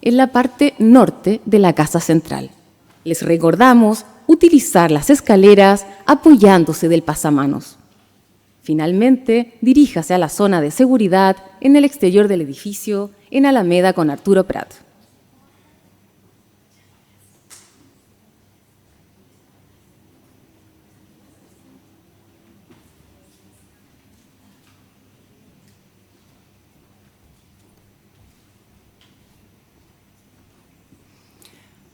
en la parte norte de la casa central. Les recordamos utilizar las escaleras apoyándose del pasamanos. Finalmente, diríjase a la zona de seguridad en el exterior del edificio, en Alameda con Arturo Prat.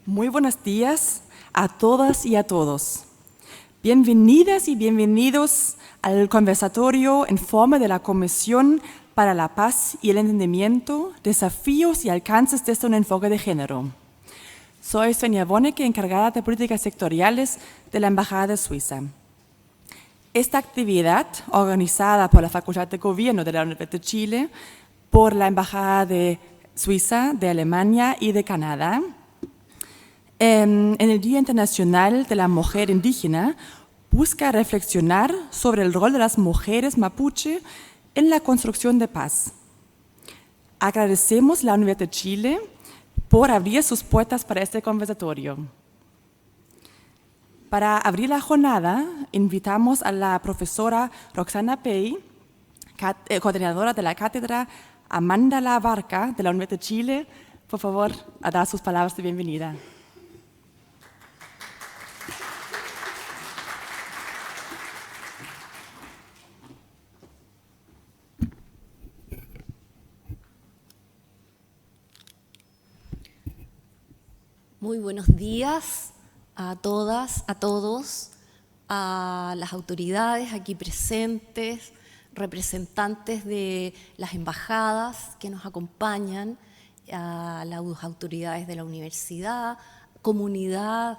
Muy buenos días a todas y a todos. Bienvenidas y bienvenidos al conversatorio en forma de la Comisión para la Paz y el Entendimiento, Desafíos y Alcances desde un enfoque de género. Soy Svenja Wonnecke, encargada de políticas sectoriales de la Embajada de Suiza. Esta actividad, organizada por la Facultad de Gobierno de la Universidad de Chile, por la Embajada de Suiza, de Alemania y de Canadá, en el Día Internacional de la Mujer Indígena, busca reflexionar sobre el rol de las mujeres mapuche en la construcción de paz. Agradecemos a la Universidad de Chile por abrir sus puertas para este conversatorio. Para abrir la jornada, invitamos a la profesora Roxana Pey, coordinadora de la cátedra Amanda La Barca de la Universidad de Chile, por favor, a dar sus palabras de bienvenida. Muy buenos días a todas, a todos, a las autoridades aquí presentes, representantes de las embajadas que nos acompañan, a las autoridades de la universidad, comunidad,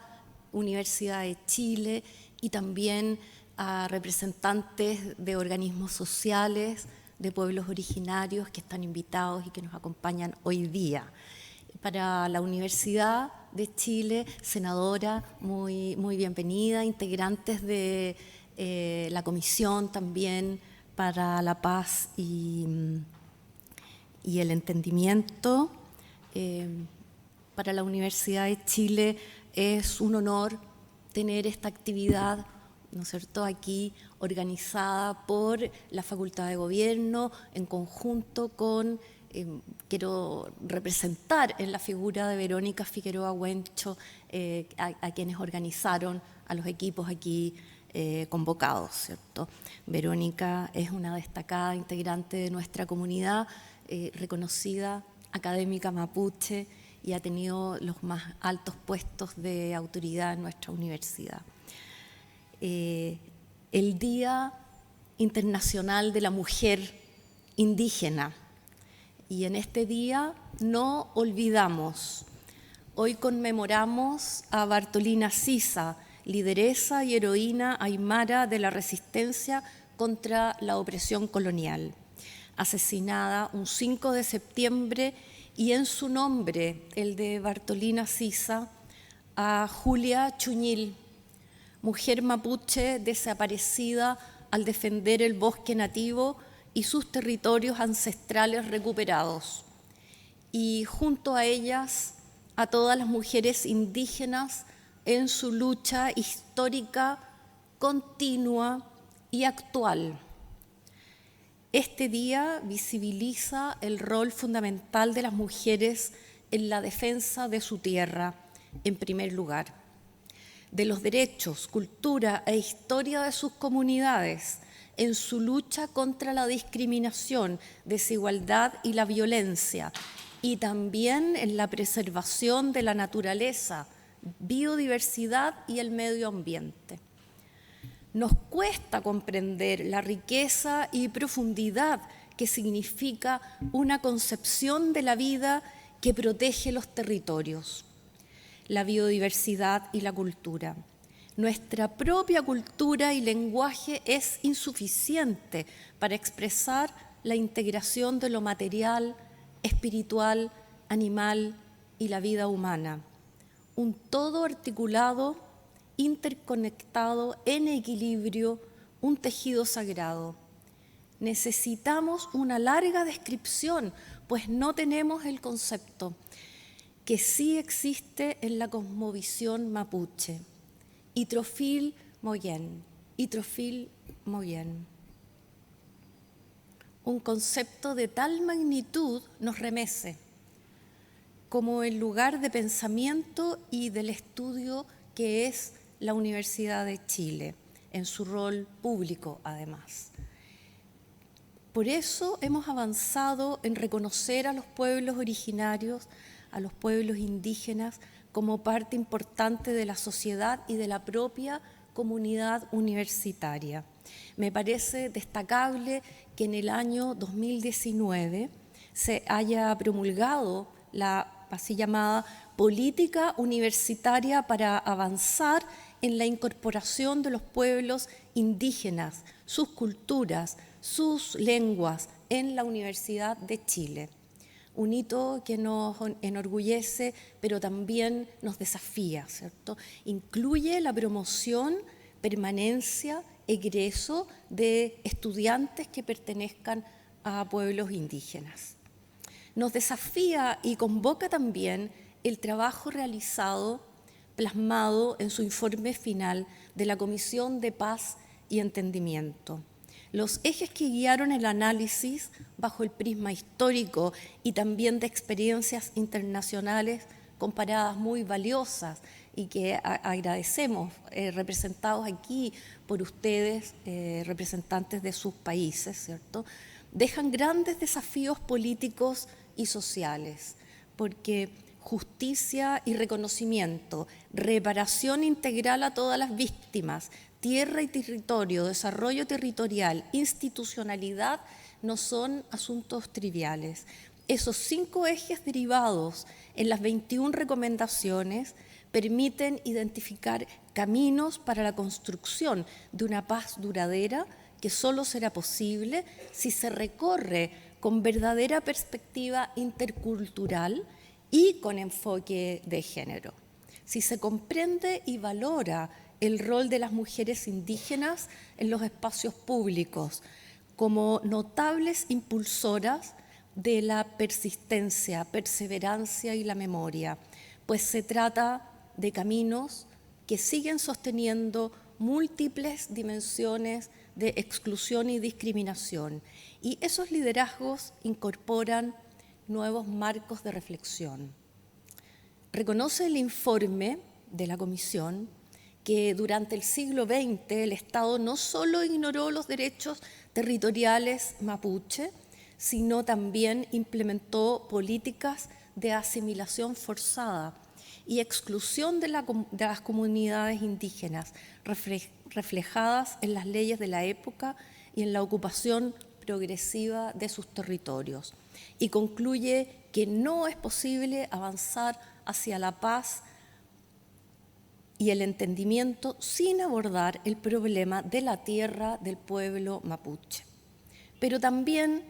Universidad de Chile y también a representantes de organismos sociales, de pueblos originarios que están invitados y que nos acompañan hoy día. Para la Universidad de Chile, senadora, muy bienvenida, integrantes de la Comisión también para la Paz y el Entendimiento. Para la Universidad de Chile es un honor tener esta actividad, ¿no es cierto?, aquí organizada por la Facultad de Gobierno en conjunto con quiero representar en la figura de Verónica Figueroa Huencho a quienes organizaron, a los equipos aquí convocados, ¿cierto? Verónica es una destacada integrante de nuestra comunidad, reconocida académica mapuche y ha tenido los más altos puestos de autoridad en nuestra universidad. El Día Internacional de la Mujer Indígena. Y en este día no olvidamos, hoy conmemoramos a Bartolina Sisa, lideresa y heroína aymara de la resistencia contra la opresión colonial, asesinada un 5 de septiembre y en su nombre, el de Bartolina Sisa, a Julia Chuñil, mujer mapuche desaparecida al defender el bosque nativo y sus territorios ancestrales recuperados, y junto a ellas a todas las mujeres indígenas en su lucha histórica, continua y actual. Este día visibiliza el rol fundamental de las mujeres en la defensa de su tierra, en primer lugar, de los derechos, cultura e historia de sus comunidades, en su lucha contra la discriminación, desigualdad y la violencia, y también en la preservación de la naturaleza, biodiversidad y el medio ambiente. Nos cuesta comprender la riqueza y profundidad que significa una concepción de la vida que protege los territorios, la biodiversidad y la cultura. Nuestra propia cultura y lenguaje es insuficiente para expresar la integración de lo material, espiritual, animal y la vida humana. Un todo articulado, interconectado, en equilibrio, un tejido sagrado. Necesitamos una larga descripción, pues no tenemos el concepto. que sí existe en la cosmovisión mapuche. Itrofil Moyen. Itrofil Moyen. Un concepto de tal magnitud nos remece como el lugar de pensamiento y del estudio que es la Universidad de Chile, en su rol público además. Por eso hemos avanzado en reconocer a los pueblos originarios, a los pueblos indígenas, como parte importante de la sociedad y de la propia comunidad universitaria. Me parece destacable que en el año 2019 se haya promulgado la así llamada política universitaria para avanzar en la incorporación de los pueblos indígenas, sus culturas, sus lenguas en la Universidad de Chile. Un hito que nos enorgullece, pero también nos desafía, ¿cierto? Incluye la promoción, permanencia, egreso de estudiantes que pertenezcan a pueblos indígenas. Nos desafía y convoca también el trabajo realizado, plasmado en su informe final de la Comisión de Paz y Entendimiento. Los ejes que guiaron el análisis bajo el prisma histórico y también de experiencias internacionales comparadas muy valiosas y que agradecemos, representados aquí por ustedes, representantes de sus países, ¿cierto?, dejan grandes desafíos políticos y sociales, porque justicia y reconocimiento, reparación integral a todas las víctimas, tierra y territorio, desarrollo territorial, institucionalidad, no son asuntos triviales. Esos 5 ejes derivados en las 21 recomendaciones permiten identificar caminos para la construcción de una paz duradera que solo será posible si se recorre con verdadera perspectiva intercultural y con enfoque de género. Si se comprende y valora el rol de las mujeres indígenas en los espacios públicos como notables impulsoras de la persistencia, perseverancia y la memoria, pues se trata de caminos que siguen sosteniendo múltiples dimensiones de exclusión y discriminación, y esos liderazgos incorporan nuevos marcos de reflexión. Reconoce el informe de la Comisión que durante el siglo XX el Estado no solo ignoró los derechos territoriales mapuche, sino también implementó políticas de asimilación forzada y exclusión de las comunidades indígenas, reflejadas en las leyes de la época y en la ocupación progresiva de sus territorios. Y concluye que no es posible avanzar hacia la paz y el entendimiento sin abordar el problema de la tierra del pueblo mapuche. Pero también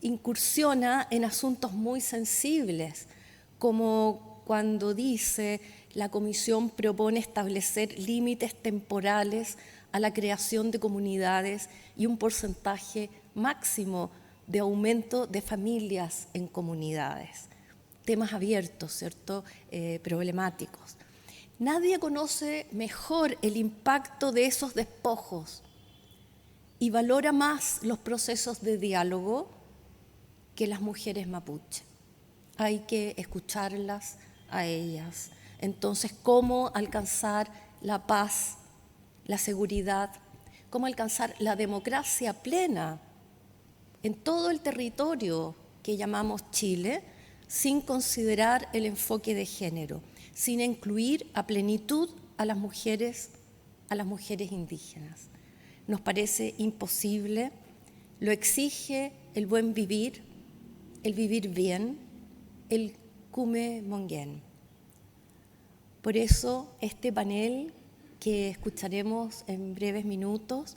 incursiona en asuntos muy sensibles, como cuando dice la Comisión propone establecer límites temporales a la creación de comunidades y un porcentaje máximo de aumento de familias en comunidades. Temas abiertos, ¿cierto?, problemáticos. Nadie conoce mejor el impacto de esos despojos y valora más los procesos de diálogo que las mujeres mapuche. Hay que escucharlas a ellas. Entonces, ¿cómo alcanzar la paz, la seguridad? ¿Cómo alcanzar la democracia plena en todo el territorio que llamamos Chile, sin considerar el enfoque de género, sin incluir a plenitud a las mujeres indígenas? Nos parece imposible, lo exige el buen vivir, el vivir bien, el Kume Mongen. Por eso este panel que escucharemos en breves minutos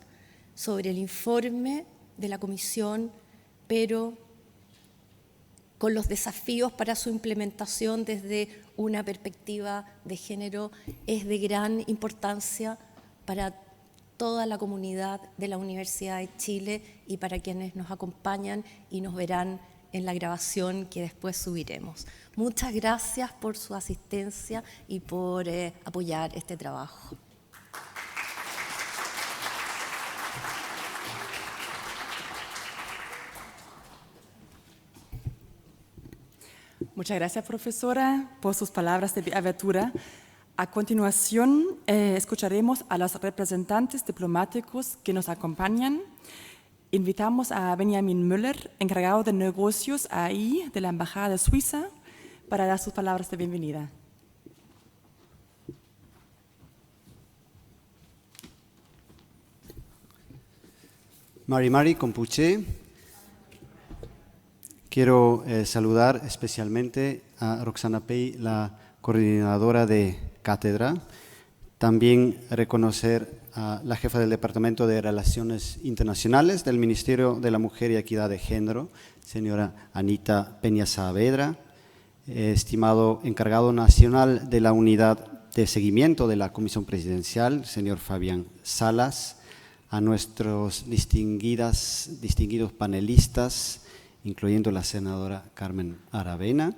sobre el informe de la Comisión, pero con los desafíos para su implementación desde una perspectiva de género, es de gran importancia para toda la comunidad de la Universidad de Chile y para quienes nos acompañan y nos verán en la grabación que después subiremos. Muchas gracias por su asistencia y por apoyar este trabajo. Muchas gracias, profesora, por sus palabras de apertura. A continuación, escucharemos a los representantes diplomáticos que nos acompañan. Invitamos a Benjamin Müller, encargado de negocios ahí de la Embajada de Suiza, para dar sus palabras de bienvenida. Mari Compuche. Quiero saludar especialmente a Roxana Pei, la coordinadora de cátedra. También reconocer a la jefa del Departamento de Relaciones Internacionales del Ministerio de la Mujer y Equidad de Género, señora Anita Peña Saavedra, estimado encargado nacional de la Unidad de Seguimiento de la Comisión Presidencial, señor Fabián Salas, a nuestros distinguidos panelistas, incluyendo la senadora Carmen Aravena,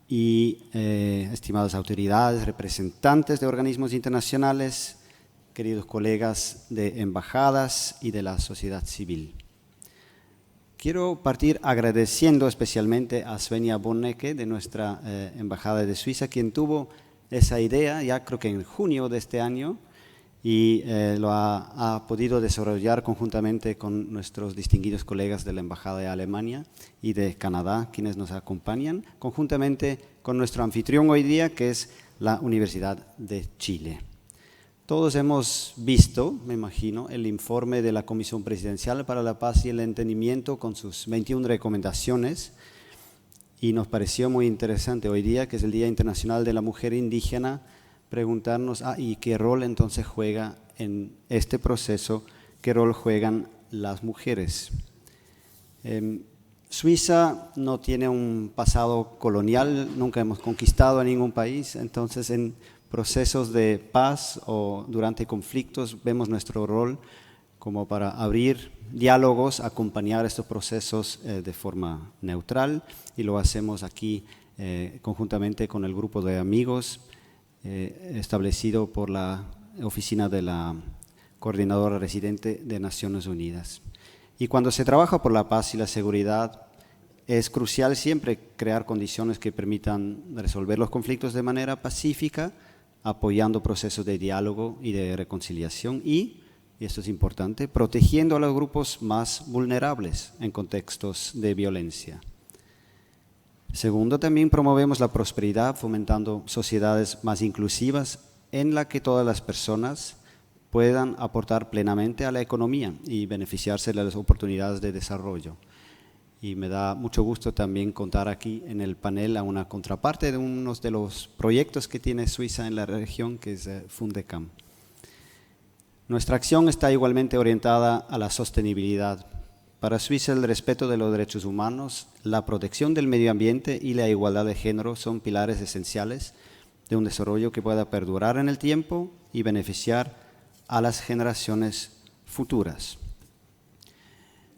y estimadas autoridades, representantes de organismos internacionales, queridos colegas de embajadas y de la sociedad civil. Quiero partir agradeciendo especialmente a Svenja Bonneke de nuestra Embajada de Suiza, quien tuvo esa idea ya creo que en junio de este año, y lo ha podido desarrollar conjuntamente con nuestros distinguidos colegas de la Embajada de Alemania y de Canadá, quienes nos acompañan, conjuntamente con nuestro anfitrión hoy día, que es la Universidad de Chile. Todos hemos visto, me imagino, el informe de la Comisión Presidencial para la Paz y el Entendimiento con sus 21 recomendaciones, y nos pareció muy interesante hoy día, que es el Día Internacional de la Mujer Indígena, preguntarnos, ¿y qué rol entonces juega en este proceso? ¿Qué rol juegan las mujeres? Suiza no tiene un pasado colonial, nunca hemos conquistado a ningún país, entonces en procesos de paz o durante conflictos vemos nuestro rol como para abrir diálogos, acompañar estos procesos de forma neutral, y lo hacemos aquí conjuntamente con el grupo de amigos establecido por la oficina de la coordinadora residente de Naciones Unidas. Y cuando se trabaja por la paz y la seguridad, es crucial siempre crear condiciones que permitan resolver los conflictos de manera pacífica, apoyando procesos de diálogo y de reconciliación y esto es importante, protegiendo a los grupos más vulnerables en contextos de violencia. Segundo, también promovemos la prosperidad fomentando sociedades más inclusivas en las que todas las personas puedan aportar plenamente a la economía y beneficiarse de las oportunidades de desarrollo. Y me da mucho gusto también contar aquí en el panel a una contraparte de uno de los proyectos que tiene Suiza en la región, que es Fundecam. Nuestra acción está igualmente orientada a la sostenibilidad. Para Suiza, el respeto de los derechos humanos, la protección del medio ambiente y la igualdad de género son pilares esenciales de un desarrollo que pueda perdurar en el tiempo y beneficiar a las generaciones futuras.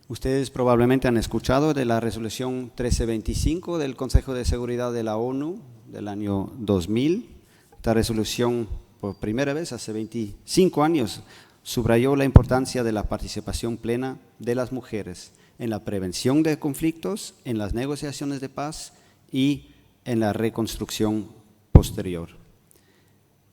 Ustedes probablemente han escuchado de la resolución 1325 del Consejo de Seguridad de la ONU del año 2000. Esta resolución, por primera vez hace 25 años, subrayó la importancia de la participación plena de las mujeres en la prevención de conflictos, en las negociaciones de paz y en la reconstrucción posterior.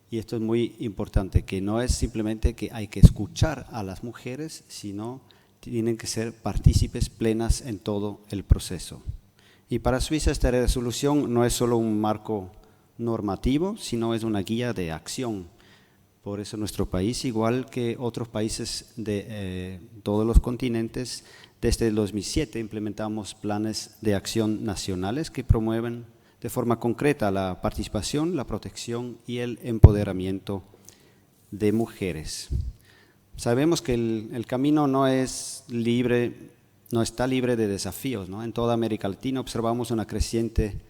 Y esto es muy importante, que no es simplemente que hay que escuchar a las mujeres, sino tienen que ser partícipes plenas en todo el proceso. Y para Suiza esta resolución no es solo un marco normativo, sino es una guía de acción. Por eso nuestro país, igual que otros países de todos los continentes, desde el 2007 implementamos planes de acción nacionales que promueven de forma concreta la participación, la protección y el empoderamiento de mujeres. Sabemos que el camino no está libre de desafíos, ¿no? En toda América Latina observamos una creciente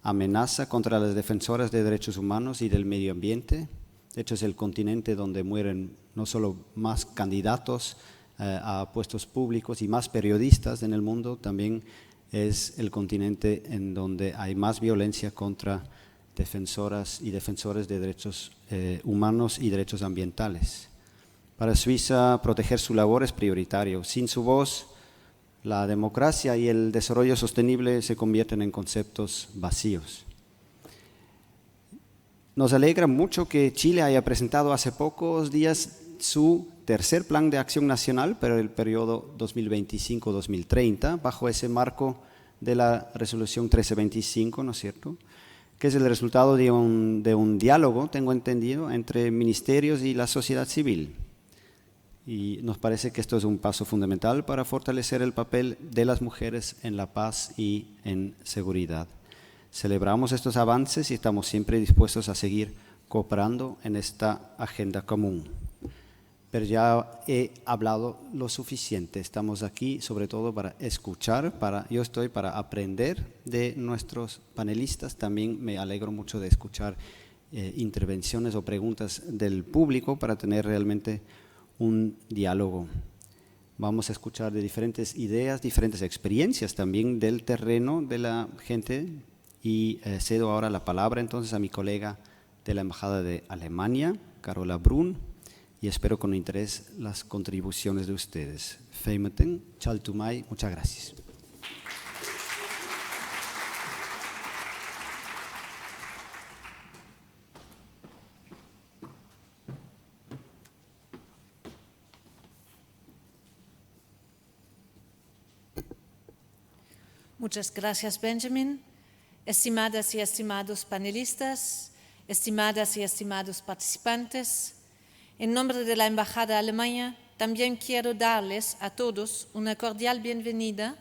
amenaza contra las defensoras de derechos humanos y del medio ambiente. De hecho, es el continente donde mueren no solo más candidatos a puestos públicos y más periodistas en el mundo, también es el continente en donde hay más violencia contra defensoras y defensores de derechos humanos y derechos ambientales. Para Suiza, proteger su labor es prioritario. Sin su voz, la democracia y el desarrollo sostenible se convierten en conceptos vacíos. Nos alegra mucho que Chile haya presentado hace pocos días su tercer plan de acción nacional para el periodo 2025-2030, bajo ese marco de la resolución 1325, ¿no es cierto?, que es el resultado de un diálogo, tengo entendido, entre ministerios y la sociedad civil. Y nos parece que esto es un paso fundamental para fortalecer el papel de las mujeres en la paz y en seguridad. Celebramos estos avances y estamos siempre dispuestos a seguir cooperando en esta agenda común. Pero ya he hablado lo suficiente. Estamos aquí sobre todo para escuchar. Yo estoy para aprender de nuestros panelistas. También me alegro mucho de escuchar intervenciones o preguntas del público para tener realmente un diálogo. Vamos a escuchar de diferentes ideas, diferentes experiencias también del terreno de la gente. Y cedo ahora la palabra entonces a mi colega de la Embajada de Alemania, Carola Brun. Y espero con interés las contribuciones de ustedes. Feimeten, Chaltumay, muchas gracias. Muchas gracias, Benjamin. Estimadas y estimados panelistas, estimadas y estimados participantes, en nombre de la Embajada Alemana, también quiero darles a todos una cordial bienvenida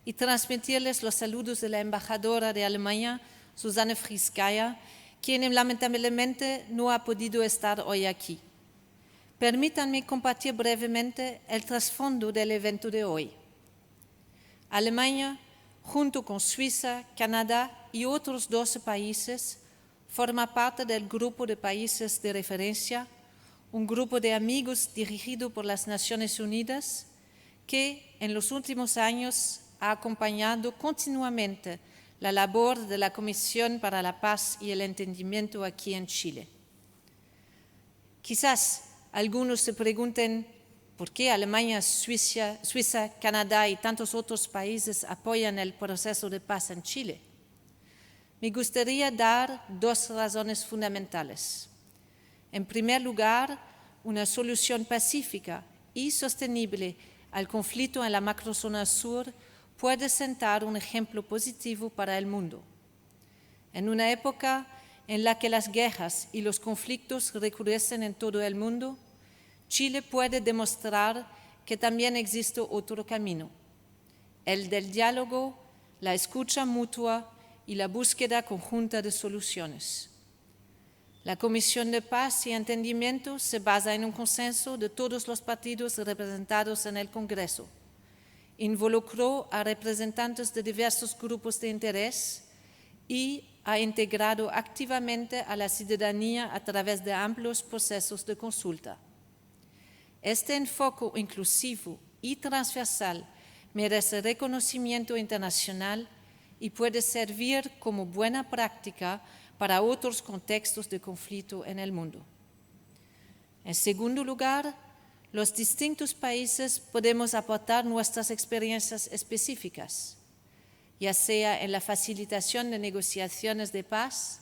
y transmitirles los saludos de la embajadora de Alemania, Susanne Friskaya, quien lamentablemente no ha podido estar hoy aquí. Permítanme compartir brevemente el trasfondo del evento de hoy. Alemania, junto con Suiza, Canadá y otros 12 países, forma parte del grupo de países de referencia, un grupo de amigos dirigido por las Naciones Unidas que en los últimos años ha acompañado continuamente la labor de la Comisión para la Paz y el Entendimiento aquí en Chile. Quizás algunos se pregunten por qué Alemania, Suiza, Canadá y tantos otros países apoyan el proceso de paz en Chile. Me gustaría dar dos razones fundamentales. En primer lugar, una solución pacífica y sostenible al conflicto en la macrozona sur puede sentar un ejemplo positivo para el mundo. En una época en la que las guerras y los conflictos recrudecen en todo el mundo, Chile puede demostrar que también existe otro camino, el del diálogo, la escucha mutua y la búsqueda conjunta de soluciones. La Comisión de Paz y Entendimiento se basa en un consenso de todos los partidos representados en el Congreso. Involucró a representantes de diversos grupos de interés y ha integrado activamente a la ciudadanía a través de amplios procesos de consulta. Este enfoque inclusivo y transversal merece reconocimiento internacional y puede servir como buena práctica para otros contextos de conflicto en el mundo. En segundo lugar, los distintos países podemos aportar nuestras experiencias específicas, ya sea en la facilitación de negociaciones de paz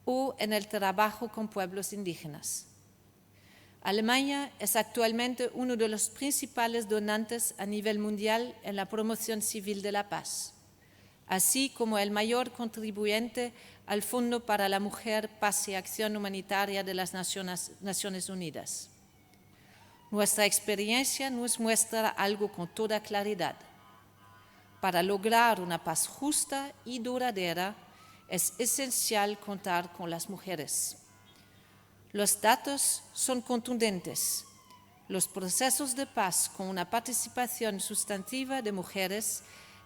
o en el trabajo con pueblos indígenas. Alemania es actualmente uno de los principales donantes a nivel mundial en la promoción civil de la paz, así como el mayor contribuyente al Fondo para la Mujer, Paz y Acción Humanitaria de las Naciones Unidas. Nuestra experiencia nos muestra algo con toda claridad. Para lograr una paz justa y duradera, es esencial contar con las mujeres. Los datos son contundentes. Los procesos de paz con una participación sustantiva de mujeres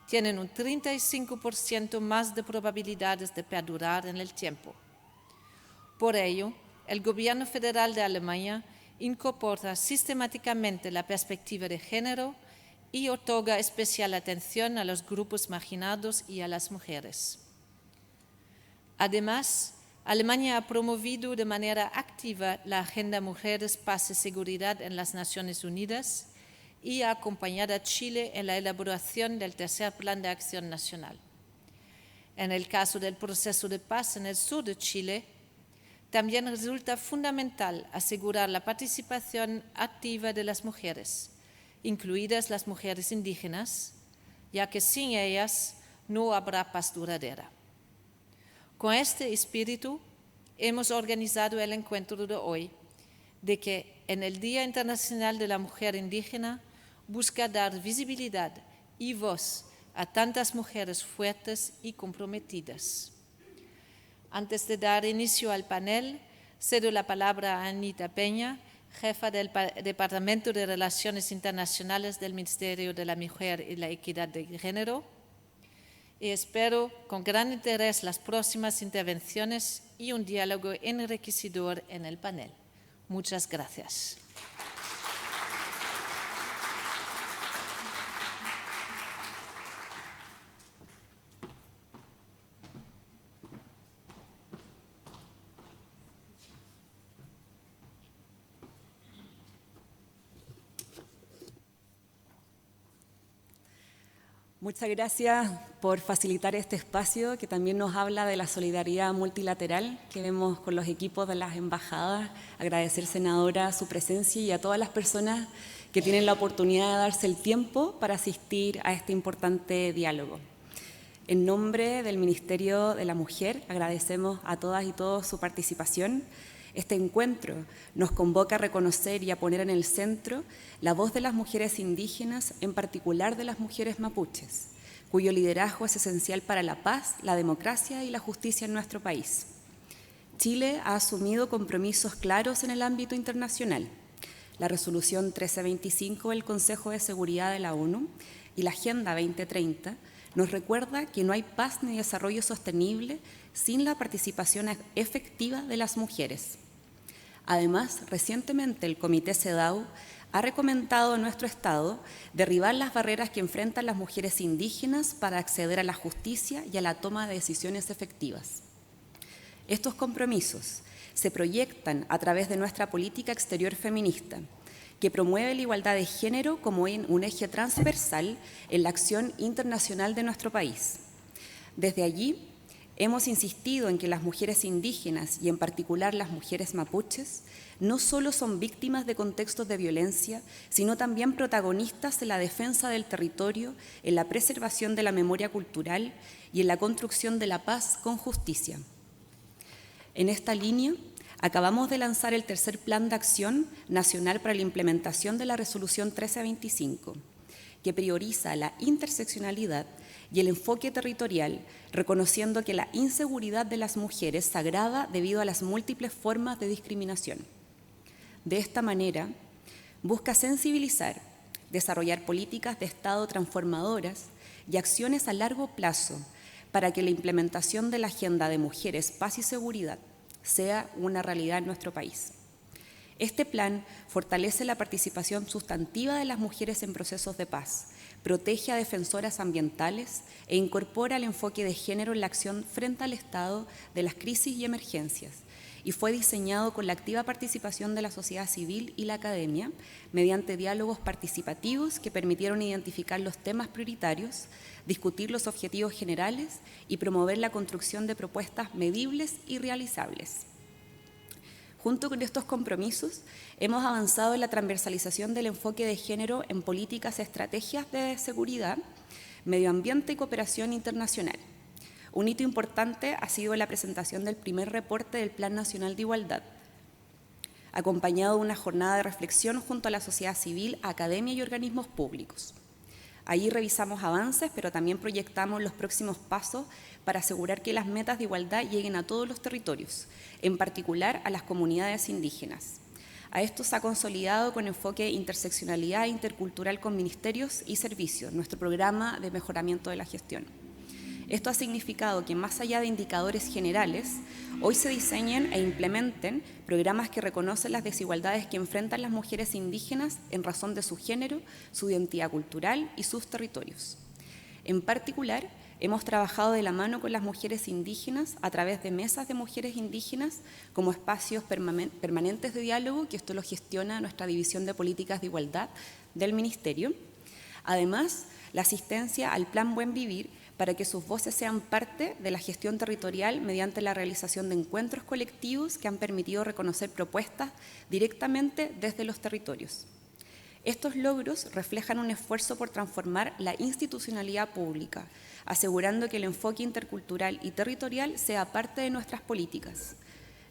tienen un 35% más de probabilidades de perdurar en el tiempo. Por ello, el Gobierno Federal de Alemania incorpora sistemáticamente la perspectiva de género y otorga especial atención a los grupos marginados y a las mujeres. Además, Alemania ha promovido de manera activa la Agenda Mujeres, Paz y Seguridad en las Naciones Unidas y ha acompañado a Chile en la elaboración del tercer Plan de Acción Nacional. En el caso del proceso de paz en el sur de Chile, también resulta fundamental asegurar la participación activa de las mujeres, incluidas las mujeres indígenas, ya que sin ellas no habrá paz duradera. Con este espíritu, hemos organizado el encuentro de hoy, de que en el Día Internacional de la Mujer Indígena busca dar visibilidad y voz a tantas mujeres fuertes y comprometidas. Antes de dar inicio al panel, cedo la palabra a Anita Peña, jefa del Departamento de Relaciones Internacionales del Ministerio de la Mujer y la Equidad de Género, y espero con gran interés las próximas intervenciones y un diálogo enriquecedor en el panel. Muchas gracias. Muchas gracias por facilitar este espacio que también nos habla de la solidaridad multilateral que vemos con los equipos de las embajadas. Agradecer, senadora, su presencia y a todas las personas que tienen la oportunidad de darse el tiempo para asistir a este importante diálogo. En nombre del Ministerio de la Mujer, agradecemos a todas y todos su participación. Este encuentro nos convoca a reconocer y a poner en el centro la voz de las mujeres indígenas, en particular de las mujeres mapuches, cuyo liderazgo es esencial para la paz, la democracia y la justicia en nuestro país. Chile ha asumido compromisos claros en el ámbito internacional. La Resolución 1325 del Consejo de Seguridad de la ONU y la Agenda 2030 nos recuerda que no hay paz ni desarrollo sostenible sin la participación efectiva de las mujeres. Además, recientemente el Comité CEDAW ha recomendado a nuestro Estado derribar las barreras que enfrentan las mujeres indígenas para acceder a la justicia y a la toma de decisiones efectivas. Estos compromisos se proyectan a través de nuestra política exterior feminista, que promueve la igualdad de género como un eje transversal en la acción internacional de nuestro país. Desde allí, hemos insistido en que las mujeres indígenas y en particular las mujeres mapuches no solo son víctimas de contextos de violencia, sino también protagonistas en la defensa del territorio, en la preservación de la memoria cultural y en la construcción de la paz con justicia. En esta línea, acabamos de lanzar el tercer Plan de Acción Nacional para la implementación de la Resolución 1325, que prioriza la interseccionalidad y el enfoque territorial, reconociendo que la inseguridad de las mujeres se agrava debido a las múltiples formas de discriminación. De esta manera, busca sensibilizar, desarrollar políticas de Estado transformadoras y acciones a largo plazo para que la implementación de la Agenda de Mujeres, Paz y Seguridad sea una realidad en nuestro país. Este plan fortalece la participación sustantiva de las mujeres en procesos de paz, protege a defensoras ambientales e incorpora el enfoque de género en la acción frente al estado de las crisis y emergencias, y fue diseñado con la activa participación de la sociedad civil y la academia mediante diálogos participativos que permitieron identificar los temas prioritarios, discutir los objetivos generales y promover la construcción de propuestas medibles y realizables. Junto con estos compromisos, hemos avanzado en la transversalización del enfoque de género en políticas y estrategias de seguridad, medio ambiente y cooperación internacional. Un hito importante ha sido la presentación del primer reporte del Plan Nacional de Igualdad, acompañado de una jornada de reflexión junto a la sociedad civil, academia y organismos públicos. Allí revisamos avances, pero también proyectamos los próximos pasos para asegurar que las metas de igualdad lleguen a todos los territorios, en particular a las comunidades indígenas. A esto se ha consolidado con enfoque de interseccionalidad intercultural con ministerios y servicios, nuestro programa de mejoramiento de la gestión. Esto ha significado que más allá de indicadores generales, hoy se diseñen e implementen programas que reconocen las desigualdades que enfrentan las mujeres indígenas en razón de su género, su identidad cultural y sus territorios. En particular, hemos trabajado de la mano con las mujeres indígenas a través de mesas de mujeres indígenas como espacios permanentes de diálogo, que esto lo gestiona nuestra División de Políticas de Igualdad del Ministerio. Además, la asistencia al Plan Buen Vivir para que sus voces sean parte de la gestión territorial mediante la realización de encuentros colectivos que han permitido reconocer propuestas directamente desde los territorios. Estos logros reflejan un esfuerzo por transformar la institucionalidad pública, asegurando que el enfoque intercultural y territorial sea parte de nuestras políticas.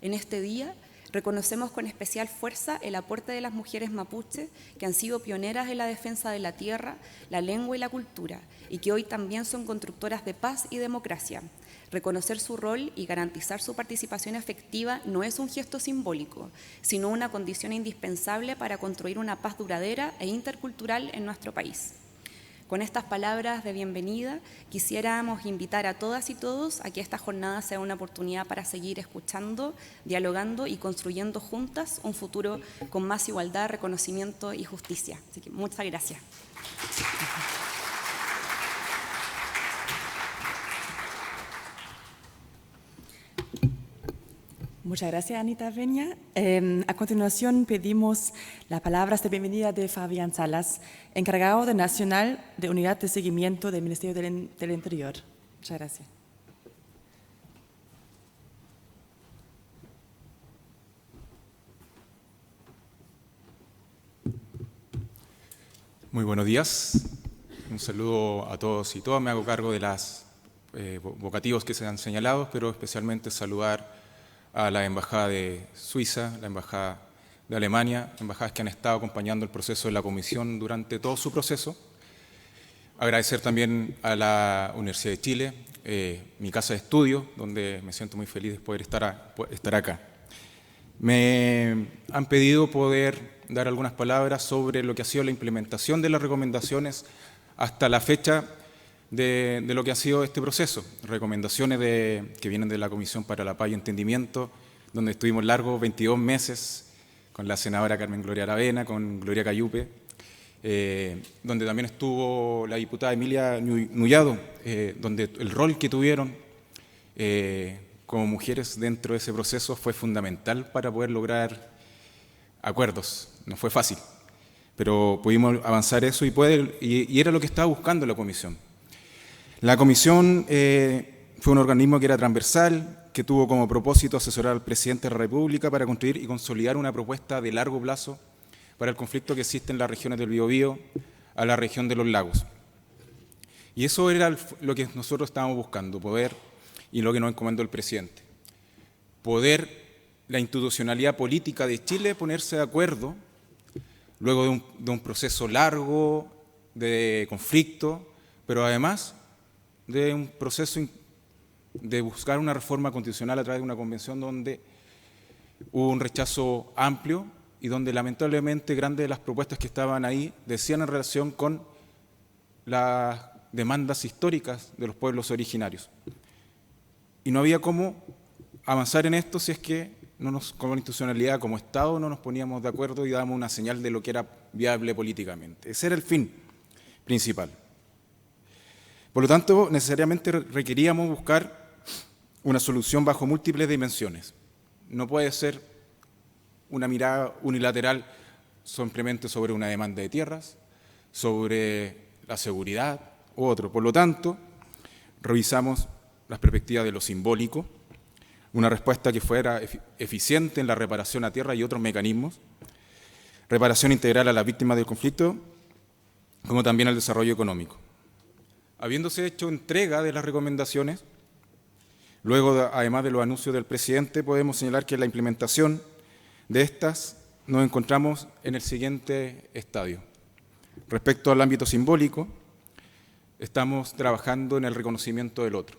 En este día, reconocemos con especial fuerza el aporte de las mujeres mapuche, que han sido pioneras en la defensa de la tierra, la lengua y la cultura, y que hoy también son constructoras de paz y democracia. Reconocer su rol y garantizar su participación efectiva no es un gesto simbólico, sino una condición indispensable para construir una paz duradera e intercultural en nuestro país. Con estas palabras de bienvenida, quisiéramos invitar a todas y todos a que esta jornada sea una oportunidad para seguir escuchando, dialogando y construyendo juntas un futuro con más igualdad, reconocimiento y justicia. Así que muchas gracias. Muchas gracias, Anita Peña. A continuación pedimos las palabras de bienvenida de Fabián Salas, encargado de Nacional de Unidad de Seguimiento del Ministerio del Interior. Muchas gracias. Muy buenos días. Un saludo a todos y todas. Me hago cargo de los vocativos que se han señalado, pero especialmente saludar a la Embajada de Suiza, la Embajada de Alemania, embajadas que han estado acompañando el proceso de la Comisión durante todo su proceso. Agradecer también a la Universidad de Chile, mi casa de estudio, donde me siento muy feliz de poder estar acá. Me han pedido poder dar algunas palabras sobre lo que ha sido la implementación de las recomendaciones hasta la fecha de lo que ha sido este proceso. Recomendaciones que vienen de la Comisión para la Paz y Entendimiento, donde estuvimos largos 22 meses con la senadora Carmen Gloria Aravena, con Gloria Cayupe, donde también estuvo la diputada Emilia Nullado, donde el rol que tuvieron como mujeres dentro de ese proceso fue fundamental para poder lograr acuerdos. No fue fácil, pero pudimos avanzar eso y era lo que estaba buscando la Comisión. La Comisión fue un organismo que era transversal, que tuvo como propósito asesorar al presidente de la República para construir y consolidar una propuesta de largo plazo para el conflicto que existe en las regiones del Biobío, a la región de los lagos. Y eso era lo que nosotros estábamos buscando, poder, y lo que nos encomendó el presidente, poder la institucionalidad política de Chile ponerse de acuerdo luego de un proceso largo de conflicto, pero además de un proceso de buscar una reforma constitucional a través de una convención donde hubo un rechazo amplio y donde lamentablemente grandes de las propuestas que estaban ahí decían en relación con las demandas históricas de los pueblos originarios. Y no había cómo avanzar en esto si es que como institucionalidad, como Estado, no nos poníamos de acuerdo y dábamos una señal de lo que era viable políticamente. Ese era el fin principal. Por lo tanto, necesariamente requeríamos buscar una solución bajo múltiples dimensiones. No puede ser una mirada unilateral simplemente sobre una demanda de tierras, sobre la seguridad u otro. Por lo tanto, revisamos las perspectivas de lo simbólico, una respuesta que fuera eficiente en la reparación a tierra y otros mecanismos, reparación integral a las víctimas del conflicto, como también al desarrollo económico. Habiéndose hecho entrega de las recomendaciones, luego, además de los anuncios del presidente, podemos señalar que en la implementación de estas nos encontramos en el siguiente estadio. Respecto al ámbito simbólico, estamos trabajando en el reconocimiento del otro.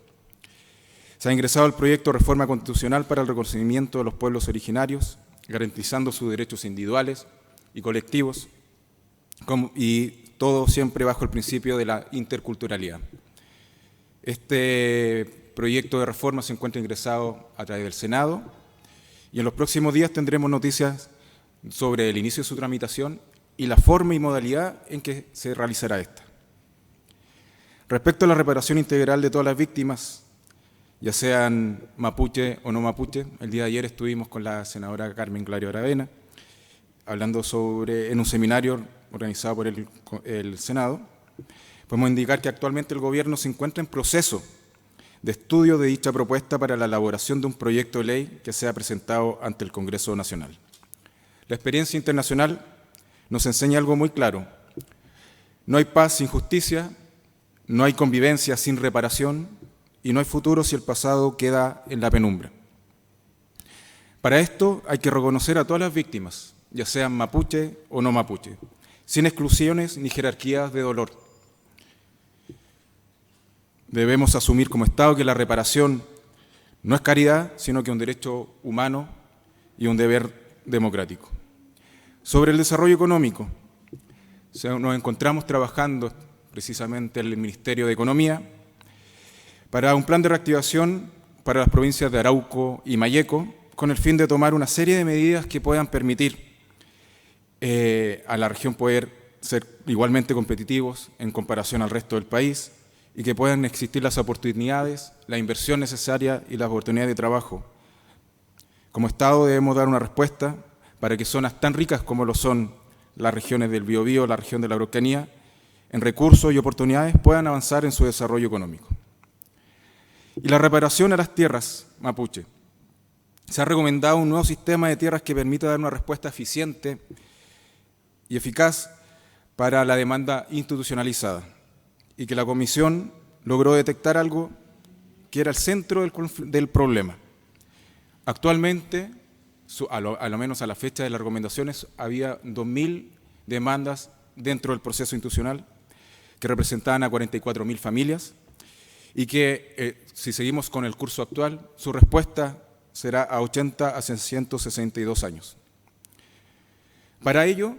Se ha ingresado el proyecto de reforma constitucional para el reconocimiento de los pueblos originarios, garantizando sus derechos individuales y colectivos, y todo siempre bajo el principio de la interculturalidad. Este proyecto de reforma se encuentra ingresado a través del Senado y en los próximos días tendremos noticias sobre el inicio de su tramitación y la forma y modalidad en que se realizará esta. Respecto a la reparación integral de todas las víctimas, ya sean mapuche o no mapuche, el día de ayer estuvimos con la senadora Carmen Clario Aravena hablando en un seminario organizado por el Senado. Podemos indicar que actualmente el Gobierno se encuentra en proceso de estudio de dicha propuesta para la elaboración de un proyecto de ley que sea presentado ante el Congreso Nacional. La experiencia internacional nos enseña algo muy claro: no hay paz sin justicia, no hay convivencia sin reparación y no hay futuro si el pasado queda en la penumbra. Para esto hay que reconocer a todas las víctimas, ya sean mapuche o no mapuche, sin exclusiones ni jerarquías de dolor. Debemos asumir como Estado que la reparación no es caridad, sino que un derecho humano y un deber democrático. Sobre el desarrollo económico, nos encontramos trabajando precisamente en el Ministerio de Economía para un plan de reactivación para las provincias de Arauco y Malleco, con el fin de tomar una serie de medidas que puedan permitir a la región poder ser igualmente competitivos en comparación al resto del país y que puedan existir las oportunidades, la inversión necesaria y las oportunidades de trabajo. Como Estado debemos dar una respuesta para que zonas tan ricas como lo son las regiones del Biobío, la región de la Araucanía, en recursos y oportunidades puedan avanzar en su desarrollo económico. Y la reparación a las tierras mapuche. Se ha recomendado un nuevo sistema de tierras que permita dar una respuesta eficiente y eficaz para la demanda institucionalizada, y que la Comisión logró detectar algo que era el centro del problema. Actualmente, a lo menos a la fecha de las recomendaciones, había 2.000 demandas dentro del proceso institucional que representaban a 44.000 familias y que, si seguimos con el curso actual, su respuesta será a 80 a 162 años. Para ello,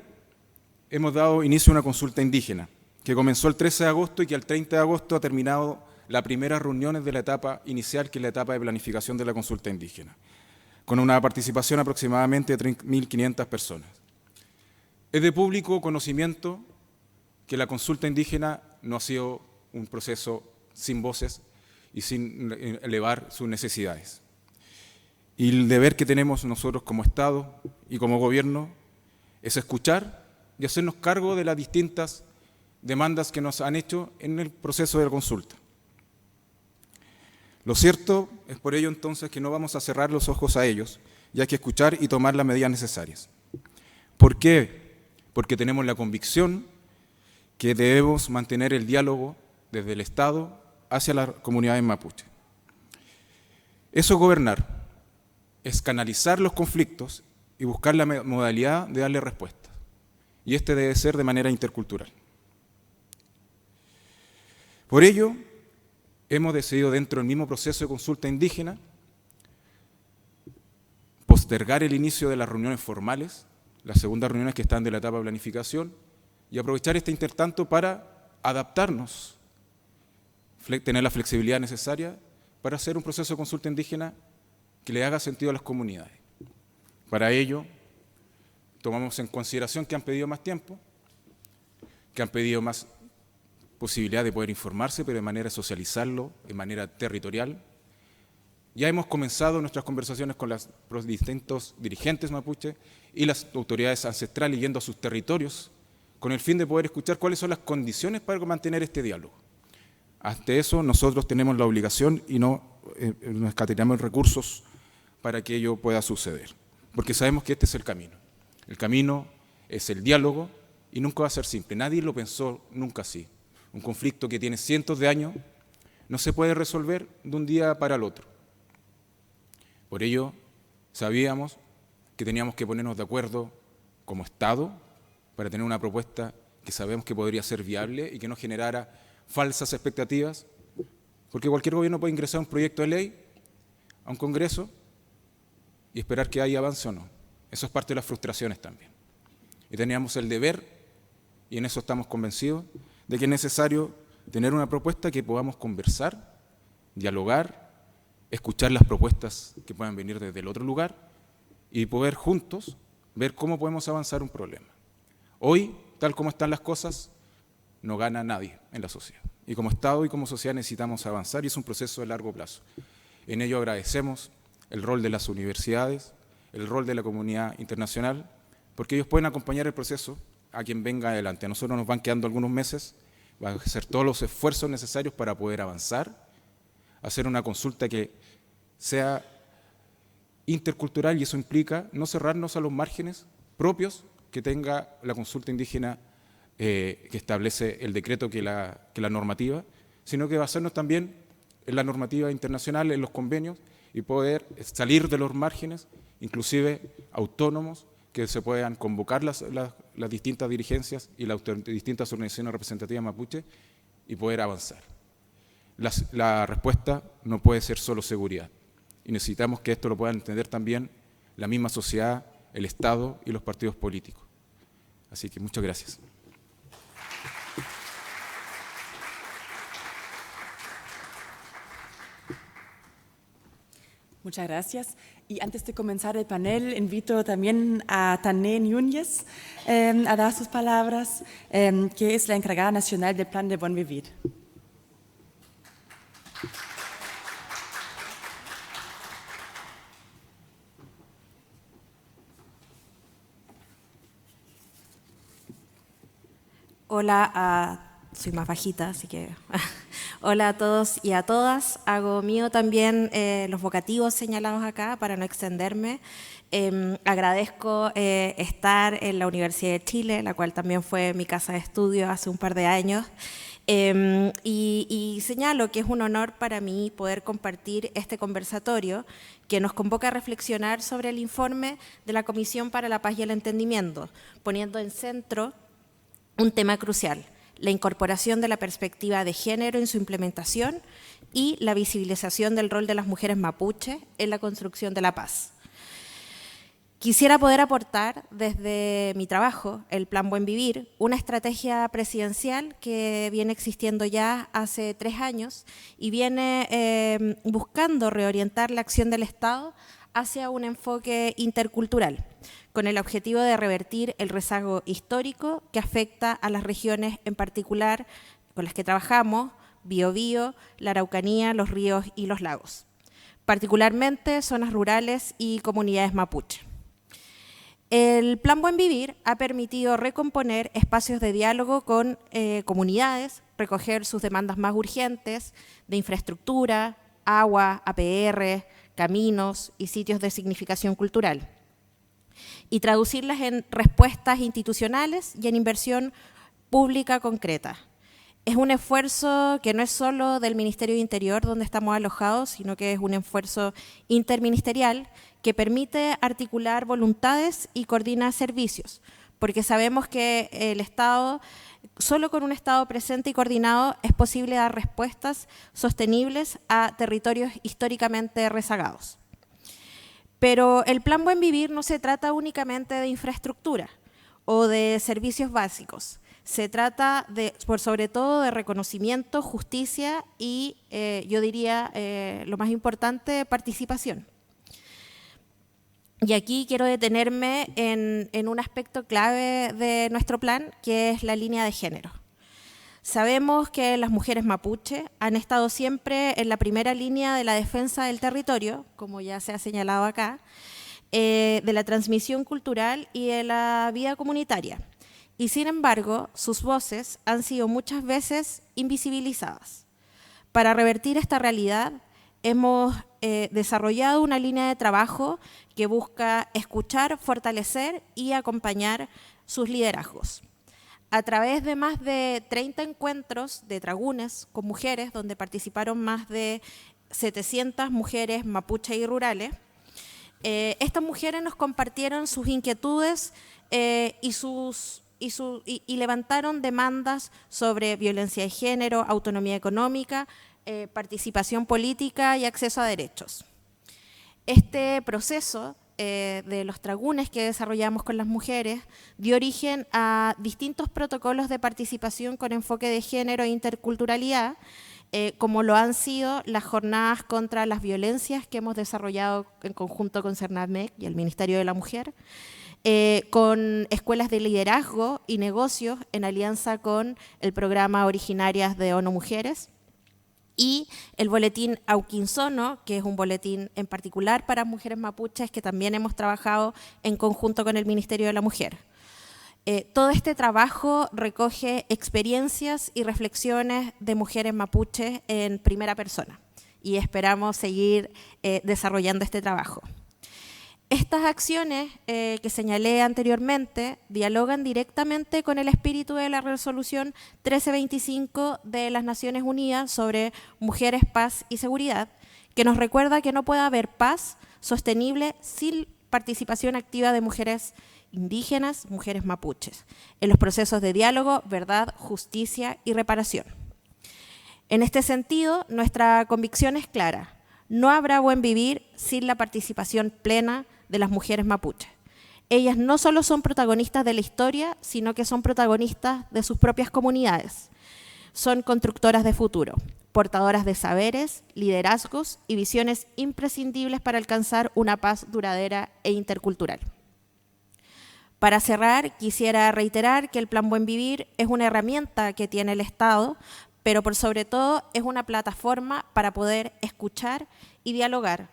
hemos dado inicio a una consulta indígena que comenzó el 13 de agosto y que al 30 de agosto ha terminado las primeras reuniones de la etapa inicial, que es la etapa de planificación de la consulta indígena, con una participación aproximadamente de 3.500 personas. Es de público conocimiento que la consulta indígena no ha sido un proceso sin voces y sin elevar sus necesidades. Y el deber que tenemos nosotros como Estado y como Gobierno es escuchar y hacernos cargo de las distintas demandas que nos han hecho en el proceso de la consulta. Lo cierto es por ello entonces que no vamos a cerrar los ojos a ellos y hay que escuchar y tomar las medidas necesarias. ¿Por qué? Porque tenemos la convicción que debemos mantener el diálogo desde el Estado hacia las comunidades mapuche. Eso es gobernar, es canalizar los conflictos y buscar la modalidad de darle respuesta. Y este debe ser de manera intercultural. Por ello, hemos decidido dentro del mismo proceso de consulta indígena postergar el inicio de las reuniones formales, las segundas reuniones que están de la etapa de planificación, y aprovechar este intertanto para adaptarnos, tener la flexibilidad necesaria para hacer un proceso de consulta indígena que le haga sentido a las comunidades. Para ello, tomamos en consideración que han pedido más tiempo, que han pedido más posibilidad de poder informarse, pero de manera de socializarlo, de manera territorial. Ya hemos comenzado nuestras conversaciones con los distintos dirigentes mapuche y las autoridades ancestrales yendo a sus territorios con el fin de poder escuchar cuáles son las condiciones para mantener este diálogo. Ante eso, nosotros tenemos la obligación y no nos escatimamos recursos para que ello pueda suceder, porque sabemos que este es el camino. El camino es el diálogo y nunca va a ser simple. Nadie lo pensó nunca así. Un conflicto que tiene cientos de años no se puede resolver de un día para el otro. Por ello, sabíamos que teníamos que ponernos de acuerdo como Estado para tener una propuesta que sabemos que podría ser viable y que no generara falsas expectativas, porque cualquier gobierno puede ingresar un proyecto de ley a un Congreso y esperar que haya avance o no. Eso es parte de las frustraciones también. Y teníamos el deber, y en eso estamos convencidos, de que es necesario tener una propuesta que podamos conversar dialogar, escuchar las propuestas que puedan venir desde el otro lugar y poder juntos ver cómo podemos avanzar un problema. Hoy, tal como están las cosas, no gana nadie en la sociedad. Y como Estado y como sociedad necesitamos avanzar y es un proceso de largo plazo. En ello agradecemos el rol de las universidades, el rol de la comunidad internacional, porque ellos pueden acompañar el proceso a quien venga adelante. A nosotros nos van quedando algunos meses, van a hacer todos los esfuerzos necesarios para poder avanzar, hacer una consulta que sea intercultural y eso implica no cerrarnos a los márgenes propios que tenga la consulta indígena que establece el decreto que la normativa, sino que basarnos también en la normativa internacional, en los convenios y poder salir de los márgenes, inclusive autónomos, que se puedan convocar las distintas dirigencias y las distintas organizaciones representativas mapuche y poder avanzar. La respuesta no puede ser solo seguridad y necesitamos que esto lo puedan entender también la misma sociedad, el Estado y los partidos políticos. Así que muchas gracias. Muchas gracias. Y antes de comenzar el panel, invito también a Tané Núñez a dar sus palabras, que es la encargada nacional del Plan de Buen Vivir. Hola, soy más bajita, así que hola a todos y a todas. Hago mío también los vocativos señalados acá para no extenderme. Agradezco estar en la Universidad de Chile, la cual también fue mi casa de estudio hace un par de años. Y señalo que es un honor para mí poder compartir este conversatorio que nos convoca a reflexionar sobre el informe de la Comisión para la Paz y el Entendimiento, poniendo en centro un tema crucial: la incorporación de la perspectiva de género en su implementación y la visibilización del rol de las mujeres mapuche en la construcción de la paz. Quisiera poder aportar desde mi trabajo, el Plan Buen Vivir, una estrategia presidencial que viene existiendo ya hace 3 años y viene buscando reorientar la acción del Estado hacia un enfoque intercultural, con el objetivo de revertir el rezago histórico que afecta a las regiones en particular con las que trabajamos, Biobío, la Araucanía, los ríos y los lagos, particularmente zonas rurales y comunidades mapuche. El Plan Buen Vivir ha permitido recomponer espacios de diálogo con comunidades, recoger sus demandas más urgentes de infraestructura, agua, APR, caminos y sitios de significación cultural, y traducirlas en respuestas institucionales y en inversión pública concreta. Es un esfuerzo que no es solo del Ministerio de Interior, donde estamos alojados, sino que es un esfuerzo interministerial que permite articular voluntades y coordinar servicios, porque sabemos que el Estado, solo con un Estado presente y coordinado, es posible dar respuestas sostenibles a territorios históricamente rezagados. Pero el Plan Buen Vivir no se trata únicamente de infraestructura o de servicios básicos. Se trata sobre todo de reconocimiento, justicia y, yo diría, lo más importante, participación. Y aquí quiero detenerme en un aspecto clave de nuestro plan, que es la línea de género. Sabemos que las mujeres mapuche han estado siempre en la primera línea de la defensa del territorio, como ya se ha señalado acá, de la transmisión cultural y de la vida comunitaria. Y sin embargo, sus voces han sido muchas veces invisibilizadas. Para revertir esta realidad, hemos desarrollado una línea de trabajo que busca escuchar, fortalecer y acompañar sus liderazgos. A través de más de 30 encuentros de tragunes con mujeres, donde participaron más de 700 mujeres mapuche y rurales, estas mujeres nos compartieron sus inquietudes y levantaron demandas sobre violencia de género, autonomía económica, participación política y acceso a derechos. Este proceso de los tragunes que desarrollamos con las mujeres dio origen a distintos protocolos de participación con enfoque de género e interculturalidad como lo han sido las jornadas contra las violencias que hemos desarrollado en conjunto con CERNAMEC y el Ministerio de la Mujer, con escuelas de liderazgo y negocios en alianza con el programa Originarias de ONU Mujeres, y el boletín Auquinzono, que es un boletín en particular para mujeres mapuches que también hemos trabajado en conjunto con el Ministerio de la Mujer. Todo este trabajo recoge experiencias y reflexiones de mujeres mapuches en primera persona y esperamos seguir desarrollando este trabajo. Estas acciones que señalé anteriormente dialogan directamente con el espíritu de la resolución 1325 de las Naciones Unidas sobre mujeres, paz y seguridad, que nos recuerda que no puede haber paz sostenible sin participación activa de mujeres indígenas, mujeres mapuches, en los procesos de diálogo, verdad, justicia y reparación. En este sentido, nuestra convicción es clara: no habrá buen vivir sin la participación plena de las mujeres mapuches. Ellas no solo son protagonistas de la historia, sino que son protagonistas de sus propias comunidades. Son constructoras de futuro, portadoras de saberes, liderazgos y visiones imprescindibles para alcanzar una paz duradera e intercultural. Para cerrar, quisiera reiterar que el Plan Buen Vivir es una herramienta que tiene el Estado, pero por sobre todo es una plataforma para poder escuchar y dialogar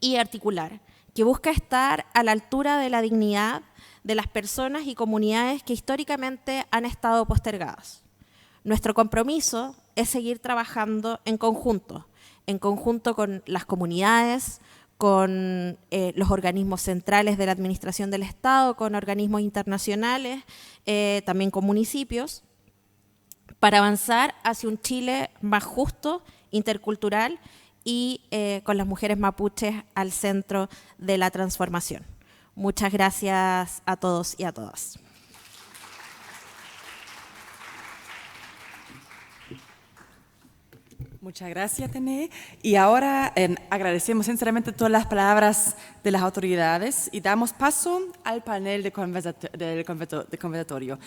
y articular, que busca estar a la altura de la dignidad de las personas y comunidades que históricamente han estado postergadas. Nuestro compromiso es seguir trabajando en conjunto con las comunidades, con los organismos centrales de la Administración del Estado, con organismos internacionales, también con municipios, para avanzar hacia un Chile más justo, intercultural y con las mujeres mapuches al centro de la transformación. Muchas gracias a todos y a todas. Muchas gracias, Tené. Y ahora agradecemos sinceramente todas las palabras de las autoridades y damos paso al panel del conversatorio.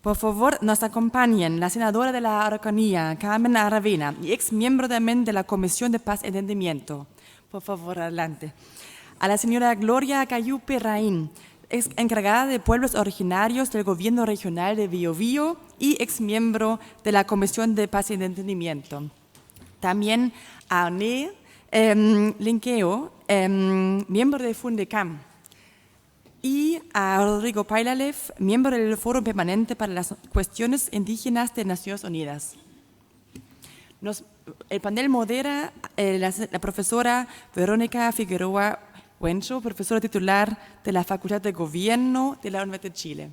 Por favor, nos acompañen la senadora de la Araucanía, Carmen Aravena, y ex miembro también de la Comisión de Paz y Entendimiento. Por favor, adelante. A la señora Gloria Cayupe Raín, ex encargada de pueblos originarios del Gobierno Regional de Biobío y ex miembro de la Comisión de Paz y Entendimiento. También a Arné Linkeo, miembro de Fundecam. Y a Rodrigo Pailalev, miembro del Foro Permanente para las Cuestiones Indígenas de Naciones Unidas. El panel modera la profesora Verónica Figueroa Huencho, profesora titular de la Facultad de Gobierno de la Universidad de Chile.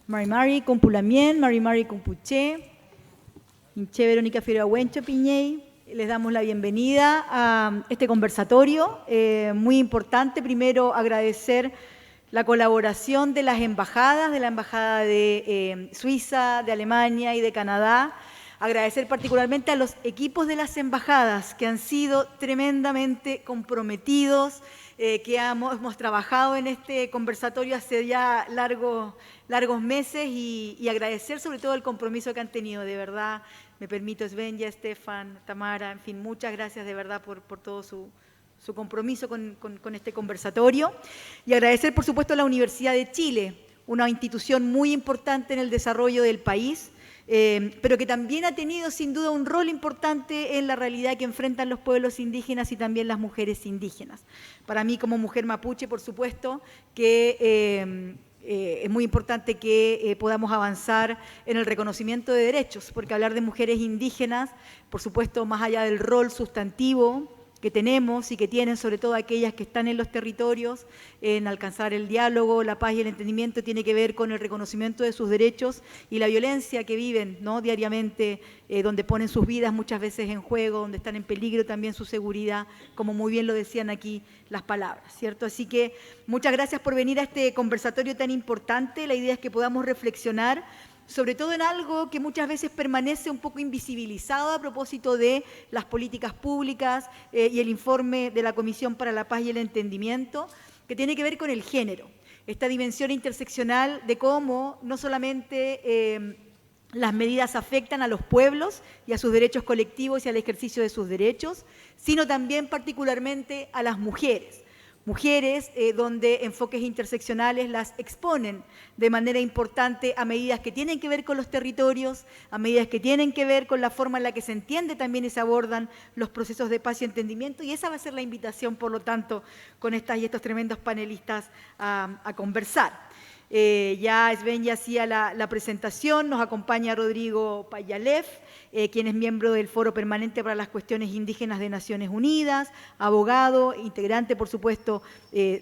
Mari Compulamien, Mari Compuché, Inche Verónica Figueroa Huencho Piñey. Les damos la bienvenida a este conversatorio muy importante. Primero, agradecer la colaboración de las embajadas, de la Embajada de Suiza, de Alemania y de Canadá. Agradecer particularmente a los equipos de las embajadas que han sido tremendamente comprometidos, que hemos trabajado en este conversatorio hace ya largos meses y agradecer sobre todo el compromiso que han tenido, de verdad. Me permito, Svenja, Estefan, Tamara, en fin, muchas gracias de verdad por todo su compromiso con este conversatorio. Y agradecer, por supuesto, a la Universidad de Chile, una institución muy importante en el desarrollo del país, pero que también ha tenido sin duda un rol importante en la realidad que enfrentan los pueblos indígenas y también las mujeres indígenas. Para mí, como mujer mapuche, por supuesto, que es muy importante que podamos avanzar en el reconocimiento de derechos, porque hablar de mujeres indígenas, por supuesto, más allá del rol sustantivo que tenemos y que tienen sobre todo aquellas que están en los territorios, en alcanzar el diálogo, la paz y el entendimiento, tiene que ver con el reconocimiento de sus derechos y la violencia que viven, ¿no?, diariamente, donde ponen sus vidas muchas veces en juego, donde están en peligro también su seguridad, como muy bien lo decían aquí las palabras, ¿cierto? Así que muchas gracias por venir a este conversatorio tan importante. La idea es que podamos reflexionar sobre todo en algo que muchas veces permanece un poco invisibilizado a propósito de las políticas públicas y el informe de la Comisión para la Paz y el Entendimiento, que tiene que ver con el género. esta dimensión interseccional de cómo no solamente las medidas afectan a los pueblos y a sus derechos colectivos y al ejercicio de sus derechos, sino también particularmente a las mujeres. Mujeres donde enfoques interseccionales las exponen de manera importante a medidas que tienen que ver con los territorios, a medidas que tienen que ver con la forma en la que se entiende también y se abordan los procesos de paz y entendimiento, y esa va a ser la invitación, por lo tanto, con estas y estos tremendos panelistas a conversar. Ya Sven ya hacía la presentación, nos acompaña Rodrigo Payalev, quien es miembro del Foro Permanente para las Cuestiones Indígenas de Naciones Unidas, abogado, integrante, por supuesto,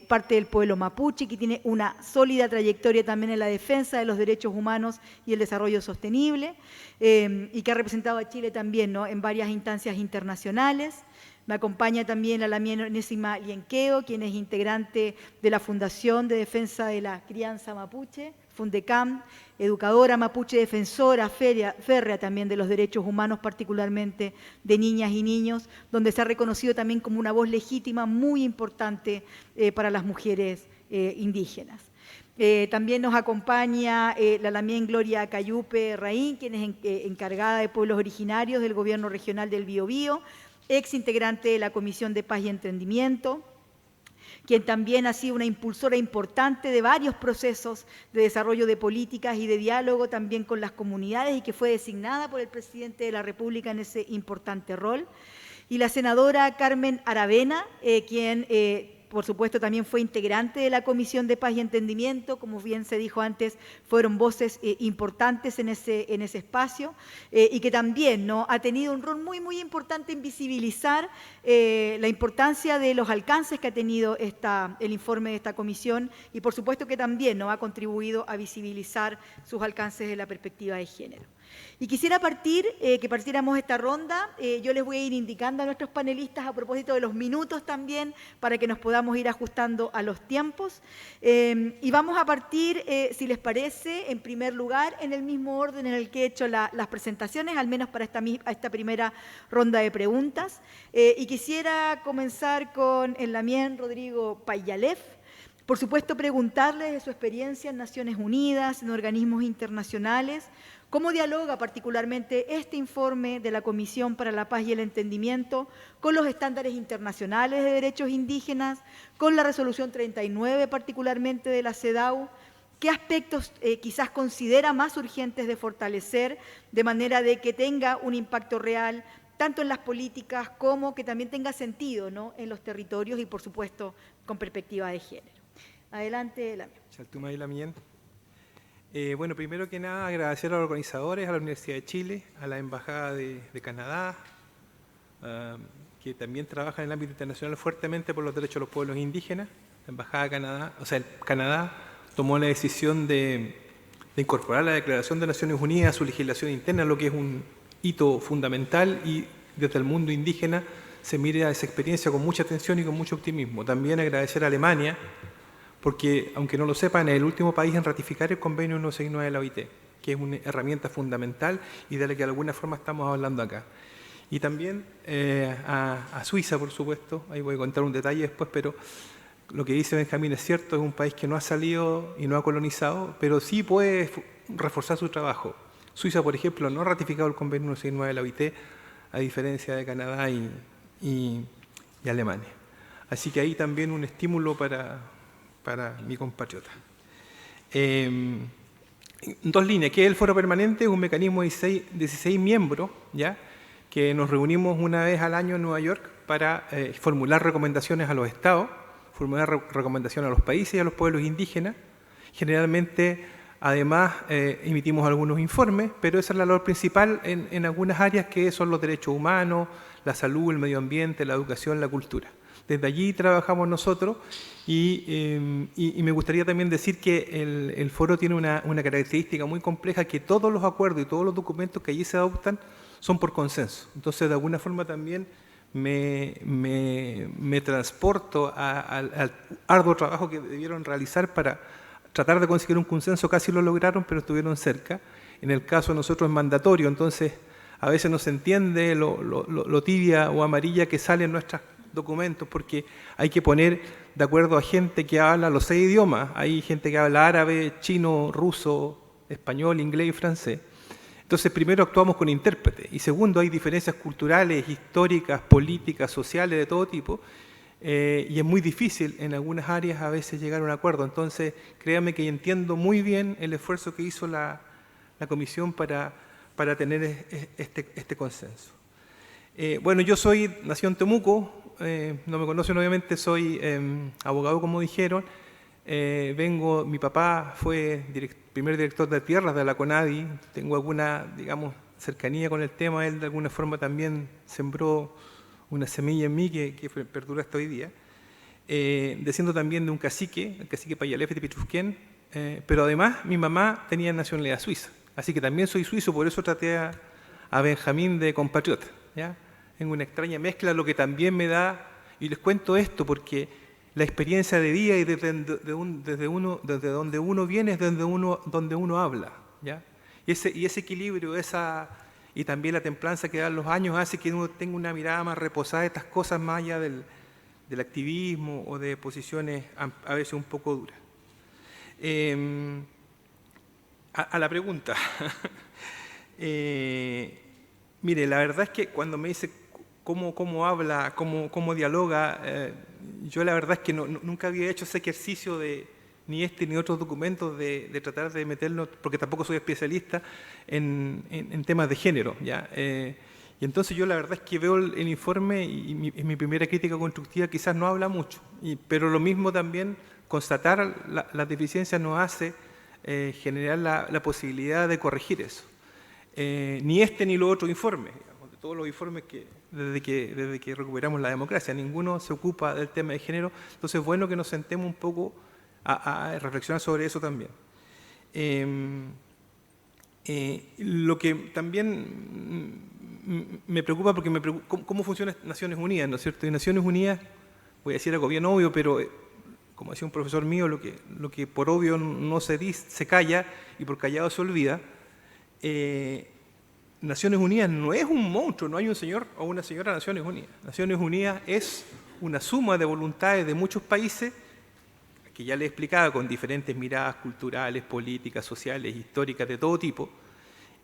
parte del pueblo mapuche, que tiene una sólida trayectoria también en la defensa de los derechos humanos y el desarrollo sostenible, y que ha representado a Chile también, ¿no?, en varias instancias internacionales. Me acompaña también a la Onésima Lienqueo, quien es integrante de la Fundación de Defensa de la Crianza Mapuche, Fundecam, educadora mapuche, defensora férrea también de los derechos humanos, particularmente de niñas y niños, donde se ha reconocido también como una voz legítima muy importante para las mujeres indígenas. También nos acompaña la Lamien Gloria Cayupe Raín, quien es encargada de pueblos originarios del Gobierno Regional del Biobío, ex integrante de la Comisión de Paz y Entendimiento, quien también ha sido una impulsora importante de varios procesos de desarrollo de políticas y de diálogo también con las comunidades y que fue designada por el presidente de la República en ese importante rol. Y la senadora Carmen Aravena, quien por supuesto también fue integrante de la Comisión de Paz y Entendimiento, como bien se dijo antes, fueron voces importantes en ese espacio, y que también, ¿no?, ha tenido un rol muy, muy importante en visibilizar la importancia de los alcances que ha tenido el informe de esta comisión, y por supuesto que también, ¿no?, ha contribuido a visibilizar sus alcances de la perspectiva de género. Y quisiera que partiéramos esta ronda. Yo les voy a ir indicando a nuestros panelistas a propósito de los minutos también, para que nos podamos ir ajustando a los tiempos. Y vamos a partir, si les parece, en primer lugar, en el mismo orden en el que he hecho las presentaciones, al menos para esta primera ronda de preguntas. Y quisiera comenzar con el Lamien Rodrigo Payalev. Por supuesto, preguntarles de su experiencia en Naciones Unidas, en organismos internacionales, cómo dialoga particularmente este informe de la Comisión para la Paz y el Entendimiento con los estándares internacionales de derechos indígenas, con la resolución 39 particularmente de la CEDAW, qué aspectos quizás considera más urgentes de fortalecer de manera de que tenga un impacto real tanto en las políticas como que también tenga sentido, ¿no?, en los territorios y por supuesto con perspectiva de género. Adelante, Lamien. Bueno, primero que nada, agradecer a los organizadores, a la Universidad de Chile, a la Embajada de Canadá, que también trabaja en el ámbito internacional fuertemente por los derechos de los pueblos indígenas. La Embajada de Canadá, Canadá tomó la decisión de incorporar la Declaración de Naciones Unidas a su legislación interna, lo que es un hito fundamental, y desde el mundo indígena se mira a esa experiencia con mucha atención y con mucho optimismo. También agradecer a Alemania, porque, aunque no lo sepan, es el último país en ratificar el convenio 169 de la OIT, que es una herramienta fundamental y de la que de alguna forma estamos hablando acá. Y también a Suiza, por supuesto, ahí voy a contar un detalle después, pero lo que dice Benjamín es cierto, es un país que no ha salido y no ha colonizado, pero sí puede reforzar su trabajo. Suiza, por ejemplo, no ha ratificado el convenio 169 de la OIT, a diferencia de Canadá y Alemania. Así que ahí también un estímulo para mi compatriota. Dos líneas. ¿Qué es el Foro Permanente? Es un mecanismo de 16 miembros, ¿ya?, que nos reunimos una vez al año en Nueva York para formular recomendaciones a los estados, formular recomendaciones a los países y a los pueblos indígenas. Generalmente, además, emitimos algunos informes, pero esa es la labor principal en algunas áreas que son los derechos humanos, la salud, el medio ambiente, la educación, la cultura. Desde allí trabajamos nosotros y me gustaría también decir que el foro tiene una característica muy compleja, que todos los acuerdos y todos los documentos que allí se adoptan son por consenso. Entonces, de alguna forma también me transporto al arduo trabajo que debieron realizar para tratar de conseguir un consenso. Casi lo lograron, pero estuvieron cerca. En el caso de nosotros es mandatorio, entonces a veces no se entiende lo tibia o amarilla que sale en nuestras documentos porque hay que poner de acuerdo a gente que habla los 6 idiomas. Hay gente que habla árabe, chino, ruso, español, inglés y francés. Entonces, primero actuamos con intérprete y segundo, hay diferencias culturales, históricas, políticas, sociales, de todo tipo. Y es muy difícil en algunas áreas a veces llegar a un acuerdo. Entonces, créanme que entiendo muy bien el esfuerzo que hizo la comisión para tener este consenso. Bueno, yo nací en Temuco, no me conocen obviamente, soy abogado como dijeron. Mi papá fue primer director de tierras de la CONADI, tengo alguna, digamos, cercanía con el tema, él de alguna forma también sembró una semilla en mí que perdura hasta hoy día, desciendo también de un cacique, el cacique Payalef de Pichusquén, pero además mi mamá tenía nacionalidad suiza, así que también soy suizo, por eso traté a Benjamín de compatriota, ¿ya? En una extraña mezcla, lo que también me da, y les cuento esto porque la experiencia de vida y desde donde uno viene es donde uno habla, ¿ya? Y ese equilibrio, y también la templanza que dan los años hace que uno tenga una mirada más reposada de estas cosas más allá del activismo o de posiciones a veces un poco duras. A la pregunta. Mire, la verdad es que cuando me dice cómo habla, cómo dialoga, yo la verdad es que nunca había hecho ese ejercicio ni ni otros documentos de tratar de meterlo, porque tampoco soy especialista en temas de género, ¿ya? Y entonces yo la verdad es que veo el informe y mi primera crítica constructiva quizás no habla mucho, pero lo mismo también constatar las deficiencias nos hace generar la posibilidad de corregir eso. Ni ni lo otro informe, digamos, de todos los informes desde que recuperamos la democracia, ninguno se ocupa del tema de género, entonces es bueno que nos sentemos un poco a reflexionar sobre eso también. Lo que también me preocupa, cómo funciona Naciones Unidas, ¿no es cierto? Y Naciones Unidas, voy a decir algo bien obvio, pero como decía un profesor mío, lo que por obvio no se dice, se calla, y por callado se olvida. Naciones Unidas no es un monstruo, no hay un señor o una señora Naciones Unidas. Naciones Unidas es una suma de voluntades de muchos países, que ya les explicaba, con diferentes miradas culturales, políticas, sociales, históricas, de todo tipo.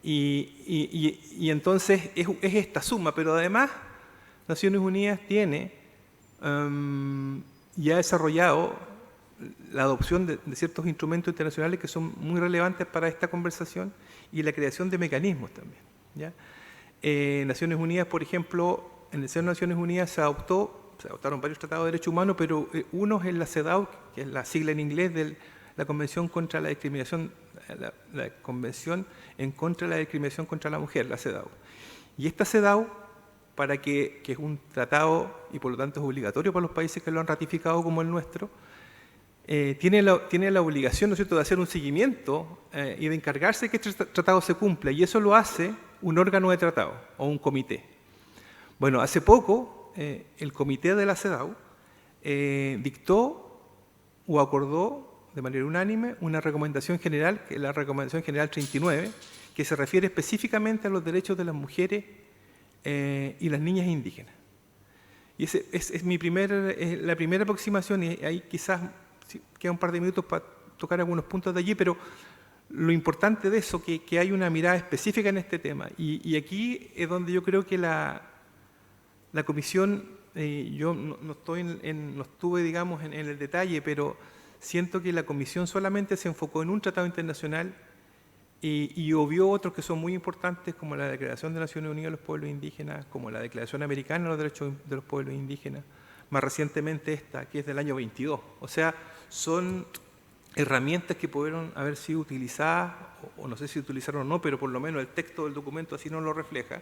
Y entonces es esta suma, pero además Naciones Unidas tiene y ha desarrollado la adopción de ciertos instrumentos internacionales que son muy relevantes para esta conversación y la creación de mecanismos también, ¿ya? Naciones Unidas, por ejemplo, en el seno de Naciones Unidas se adoptaron varios tratados de derechos humanos, pero uno es la CEDAW, que es la sigla en inglés de la Convención contra la Discriminación, la Convención en contra de la Discriminación contra la Mujer, la CEDAW. Y esta CEDAW, que es un tratado y por lo tanto es obligatorio para los países que lo han ratificado como el nuestro, tiene la obligación, ¿no es cierto?, de hacer un seguimiento y de encargarse de que este tratado se cumpla, y eso lo hace un órgano de tratado o un comité. Bueno, hace poco el comité de la CEDAW dictó o acordó de manera unánime una recomendación general, que es la Recomendación General 39, que se refiere específicamente a los derechos de las mujeres y las niñas indígenas. Y esa es la primera aproximación, y ahí quizás queda un par de minutos para tocar algunos puntos de allí, pero lo importante de eso es que hay una mirada específica en este tema. Y aquí es donde yo creo que la comisión, yo no estuve, digamos, en el detalle, pero siento que la comisión solamente se enfocó en un tratado internacional y obvió otros que son muy importantes, como la Declaración de Naciones Unidas de los Pueblos Indígenas, como la Declaración Americana de los Derechos de los Pueblos Indígenas, más recientemente esta, que es del año 22. O sea, son herramientas que pudieron haber sido utilizadas, o no sé si utilizaron o no, pero por lo menos el texto del documento así no lo refleja,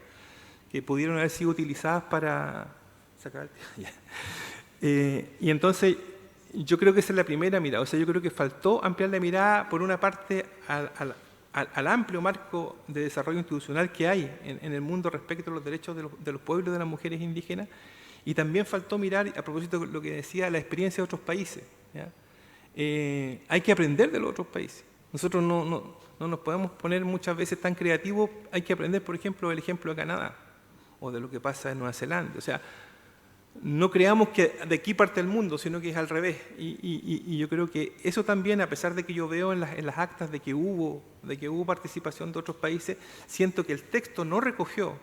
que pudieron haber sido utilizadas para sacar y entonces yo creo que esa es la primera mirada. O sea, yo creo que faltó ampliar la mirada, por una parte, al amplio marco de desarrollo institucional que hay en el mundo respecto a los derechos de los pueblos y de las mujeres indígenas, y también faltó mirar, a propósito de lo que decía, la experiencia de otros países, ¿ya? Hay que aprender de los otros países. Nosotros no nos podemos poner muchas veces tan creativos. Hay que aprender, por ejemplo, del ejemplo de Canadá o de lo que pasa en Nueva Zelanda. O sea, no creamos que de aquí parte el mundo, sino que es al revés. Y yo creo que eso también, a pesar de que yo veo en las actas de que hubo participación de otros países, siento que el texto no recogió,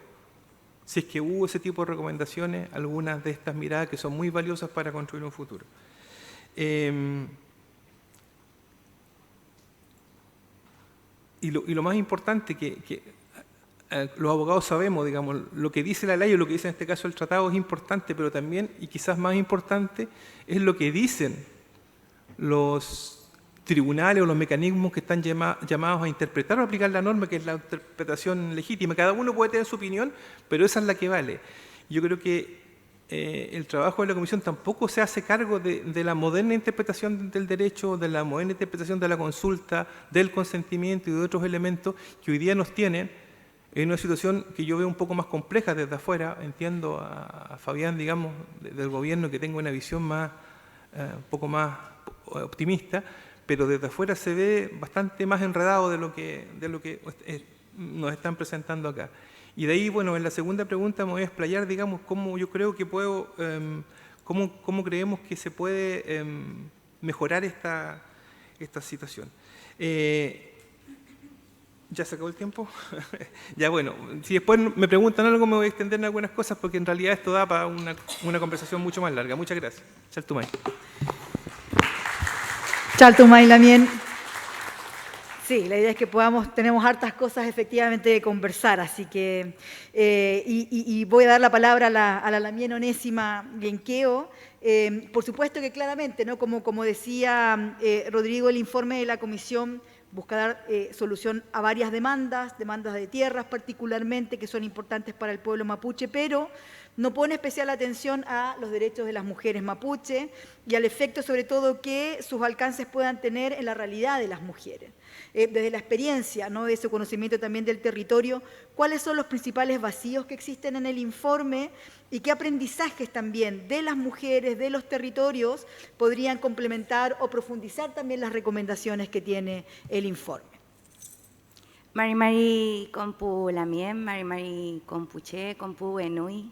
si es que hubo ese tipo de recomendaciones, algunas de estas miradas que son muy valiosas para construir un futuro. Y lo más importante que los abogados sabemos, digamos, lo que dice la ley o lo que dice en este caso el tratado es importante, pero también, y quizás más importante, es lo que dicen los tribunales o los mecanismos que están llamados a interpretar o aplicar la norma, que es la interpretación legítima. Cada uno puede tener su opinión, pero esa es la que vale. Yo creo que el trabajo de la Comisión tampoco se hace cargo de la moderna interpretación del derecho, de la moderna interpretación de la consulta, del consentimiento y de otros elementos que hoy día nos tienen en una situación que yo veo un poco más compleja desde afuera. Entiendo a Fabián, digamos, del gobierno, que tenga una visión un poco más optimista, pero desde afuera se ve bastante más enredado de lo que nos están presentando acá. Y de ahí, bueno, en la segunda pregunta me voy a explayar, digamos, cómo yo creo que cómo creemos que se puede mejorar esta situación. ¿Ya se acabó el tiempo? Ya, bueno, si después me preguntan algo me voy a extender en algunas cosas, porque en realidad esto da para una conversación mucho más larga. Muchas gracias. Chaltumay. Chaltumay Lamien. Sí, la idea es que tenemos hartas cosas efectivamente de conversar, así que, y voy a dar la palabra a la Lamien Onésima Bienqueo. Por supuesto que claramente, ¿no? Como decía Rodrigo, el informe de la Comisión busca dar solución a varias demandas de tierras particularmente, que son importantes para el pueblo mapuche, pero no pone especial atención a los derechos de las mujeres mapuche y al efecto, sobre todo, que sus alcances puedan tener en la realidad de las mujeres. Desde la experiencia, ¿no?, de su conocimiento también del territorio, cuáles son los principales vacíos que existen en el informe y qué aprendizajes también de las mujeres, de los territorios, podrían complementar o profundizar también las recomendaciones que tiene el informe. Mari Compu Lamien, Mari Compuche, Compu Enui.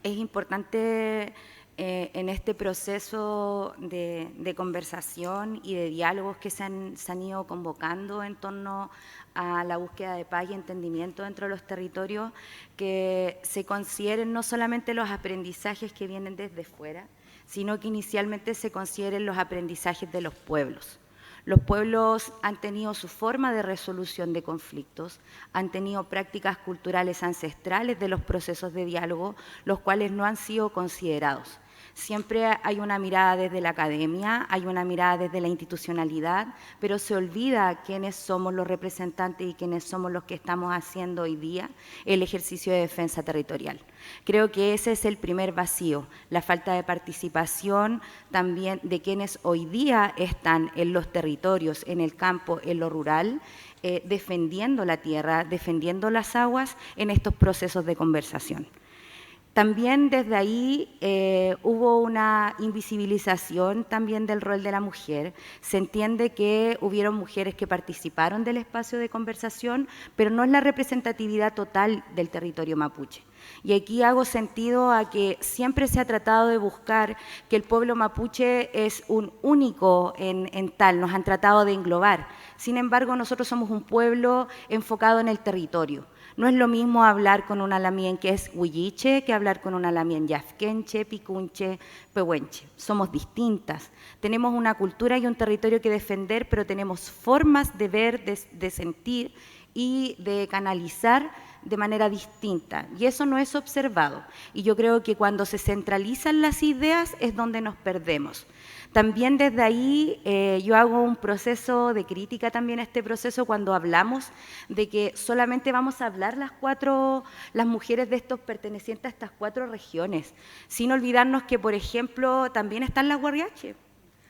Es importante en este proceso de conversación y de diálogos que se han ido convocando en torno a la búsqueda de paz y entendimiento dentro de los territorios, que se consideren no solamente los aprendizajes que vienen desde fuera, sino que inicialmente se consideren los aprendizajes de los pueblos. Los pueblos han tenido su forma de resolución de conflictos, han tenido prácticas culturales ancestrales de los procesos de diálogo, los cuales no han sido considerados. Siempre hay una mirada desde la academia, hay una mirada desde la institucionalidad, pero se olvida quiénes somos los representantes y quiénes somos los que estamos haciendo hoy día el ejercicio de defensa territorial. Creo que ese es el primer vacío, la falta de participación también de quienes hoy día están en los territorios, en el campo, en lo rural, defendiendo la tierra, defendiendo las aguas en estos procesos de conversación. También desde ahí hubo una invisibilización también del rol de la mujer. Se entiende que hubieron mujeres que participaron del espacio de conversación, pero no es la representatividad total del territorio mapuche. Y aquí hago sentido a que siempre se ha tratado de buscar que el pueblo mapuche es un único en tal, nos han tratado de englobar. Sin embargo, nosotros somos un pueblo enfocado en el territorio. No es lo mismo hablar con una lamien que es huilliche que hablar con una lamien yafquenche, picunche, pehuenche. Somos distintas. Tenemos una cultura y un territorio que defender, pero tenemos formas de ver, de sentir y de canalizar de manera distinta. Y eso no es observado. Y yo creo que cuando se centralizan las ideas es donde nos perdemos. También desde ahí yo hago un proceso de crítica también a este proceso cuando hablamos de que solamente vamos a hablar las mujeres de estos pertenecientes a estas 4 regiones, sin olvidarnos que, por ejemplo, también están las huarriache.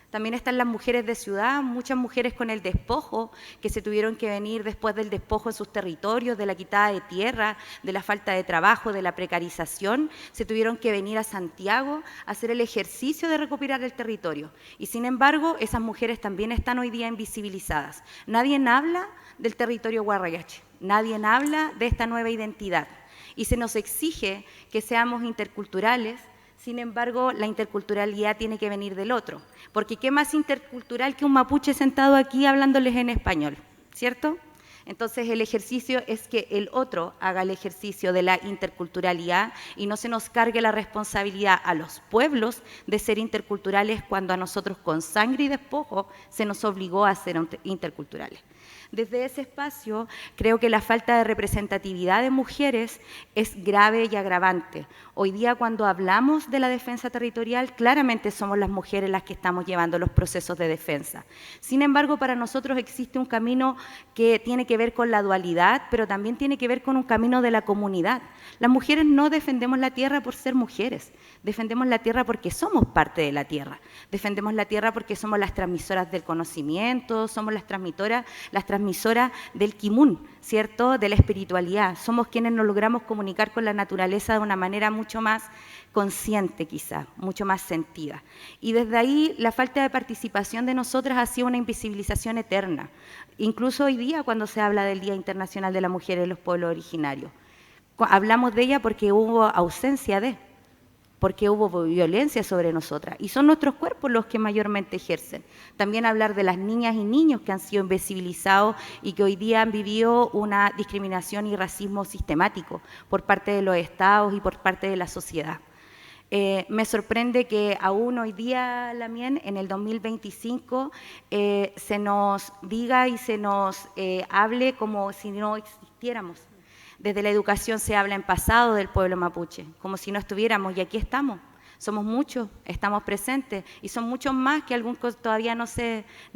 También están las mujeres de ciudad, muchas mujeres con el despojo, que se tuvieron que venir después del despojo en sus territorios, de la quitada de tierra, de la falta de trabajo, de la precarización, se tuvieron que venir a Santiago a hacer el ejercicio de recuperar el territorio. Y sin embargo, esas mujeres también están hoy día invisibilizadas. Nadie habla del territorio huarriache, nadie habla de esta nueva identidad. y se nos exige que seamos interculturales. Sin embargo, la interculturalidad tiene que venir del otro, porque ¿qué más intercultural que un mapuche sentado aquí hablándoles en español? ¿Cierto? Entonces el ejercicio es que el otro haga el ejercicio de la interculturalidad y no se nos cargue la responsabilidad a los pueblos de ser interculturales cuando a nosotros con sangre y despojo se nos obligó a ser interculturales. Desde ese espacio, creo que la falta de representatividad de mujeres es grave y agravante. Hoy día, cuando hablamos de la defensa territorial, claramente somos las mujeres las que estamos llevando los procesos de defensa. Sin embargo, para nosotros existe un camino que tiene que ver con la dualidad, pero también tiene que ver con un camino de la comunidad. Las mujeres no defendemos la tierra por ser mujeres, defendemos la tierra porque somos parte de la tierra, defendemos la tierra porque somos las transmisoras del conocimiento, somos las transmisoras del kimun, ¿cierto?, de la espiritualidad. Somos quienes nos logramos comunicar con la naturaleza de una manera mucho más consciente, quizá, mucho más sentida. Y desde ahí la falta de participación de nosotras ha sido una invisibilización eterna. Incluso hoy día, cuando se habla del Día Internacional de la Mujer en los Pueblos Originarios, hablamos de ella porque hubo ausencia de, porque hubo violencia sobre nosotras, y son nuestros cuerpos los que mayormente ejercen. También hablar de las niñas y niños que han sido invisibilizados y que hoy día han vivido una discriminación y racismo sistemático por parte de los estados y por parte de la sociedad. Me sorprende que aún hoy día, Lamien, en el 2025, se nos diga y se nos hable como si no existiéramos. Desde la educación se habla en pasado del pueblo mapuche, como si no estuviéramos, y aquí estamos. Somos muchos, estamos presentes, y son muchos más que algunos todavía no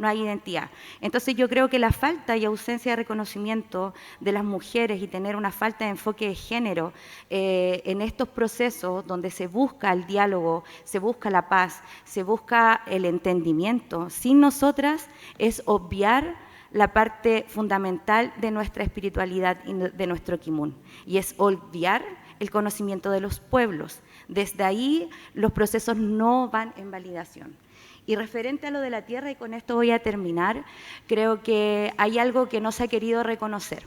hay identidad. Entonces yo creo que la falta y ausencia de reconocimiento de las mujeres y tener una falta de enfoque de género en estos procesos donde se busca el diálogo, se busca la paz, se busca el entendimiento, sin nosotras es obviar la parte fundamental de nuestra espiritualidad y de nuestro kimun, y es obviar el conocimiento de los pueblos. Desde ahí los procesos no van en validación. Y referente a lo de la tierra, y con esto voy a terminar, creo que hay algo que no se ha querido reconocer.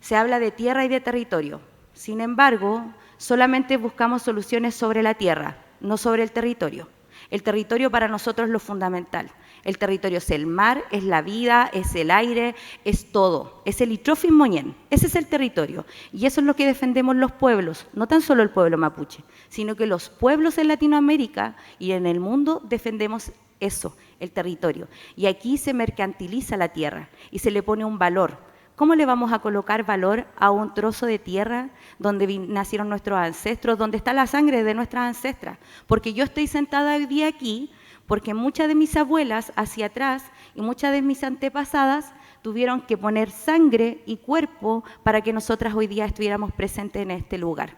Se habla de tierra y de territorio. Sin embargo, solamente buscamos soluciones sobre la tierra, no sobre el territorio. El territorio para nosotros es lo fundamental. El territorio es el mar, es la vida, es el aire, es todo. Es el Itrofin Moñén. Ese es el territorio. Y eso es lo que defendemos los pueblos, no tan solo el pueblo mapuche, sino que los pueblos en Latinoamérica y en el mundo defendemos eso, el territorio. Y aquí se mercantiliza la tierra y se le pone un valor. ¿Cómo le vamos a colocar valor a un trozo de tierra donde nacieron nuestros ancestros, donde está la sangre de nuestras ancestras? Porque yo estoy sentada hoy día aquí porque muchas de mis abuelas hacia atrás y muchas de mis antepasadas tuvieron que poner sangre y cuerpo para que nosotras hoy día estuviéramos presentes en este lugar.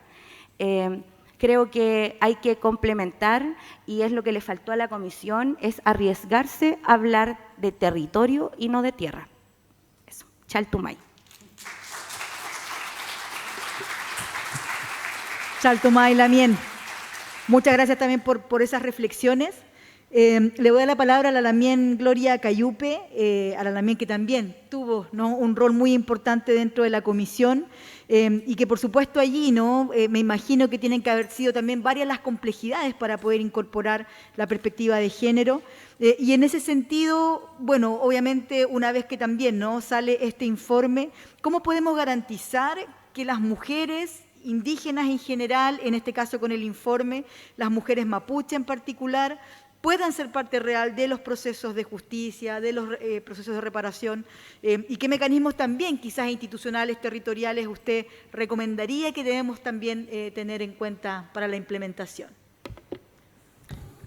Creo que hay que complementar, y es lo que le faltó a la comisión, es arriesgarse a hablar de territorio y no de tierra. Chaltumay. Chaltumay, Lamien. Muchas gracias también por esas reflexiones. Le voy a dar la palabra a la Lamien Gloria Cayupe, a la Lamien que también tuvo, ¿no?, un rol muy importante dentro de la comisión y que por supuesto allí, ¿no?, me imagino que tienen que haber sido también varias las complejidades para poder incorporar la perspectiva de género. Y en ese sentido, bueno, obviamente una vez que también, ¿no?, sale este informe, ¿cómo podemos garantizar que las mujeres indígenas en general, en este caso con el informe, las mujeres mapuche en particular, puedan ser parte real de los procesos de justicia, de los procesos de reparación, y qué mecanismos también, quizás institucionales, territoriales, usted recomendaría que debemos también tener en cuenta para la implementación?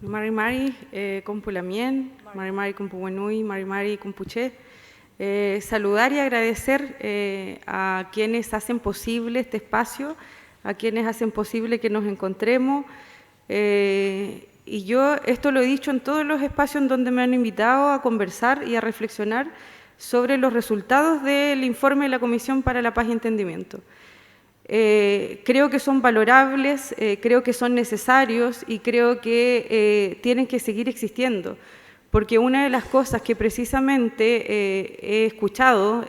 Mari Compulamien, Mari Compuwenui, Mari Compuche. Saludar y agradecer a quienes hacen posible este espacio, a quienes hacen posible que nos encontremos. Y yo esto lo he dicho en todos los espacios en donde me han invitado a conversar y a reflexionar sobre los resultados del informe de la Comisión para la Paz y Entendimiento. Creo que son valorables, creo que son necesarios y creo que tienen que seguir existiendo, porque una de las cosas que precisamente he escuchado,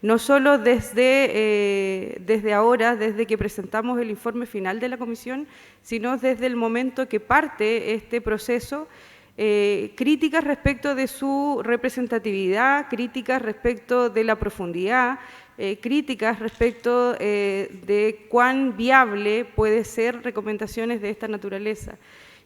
no solo desde ahora, desde que presentamos el informe final de la comisión, sino desde el momento que parte este proceso, críticas respecto de su representatividad, críticas respecto de la profundidad, críticas respecto de cuán viable puede ser recomendaciones de esta naturaleza.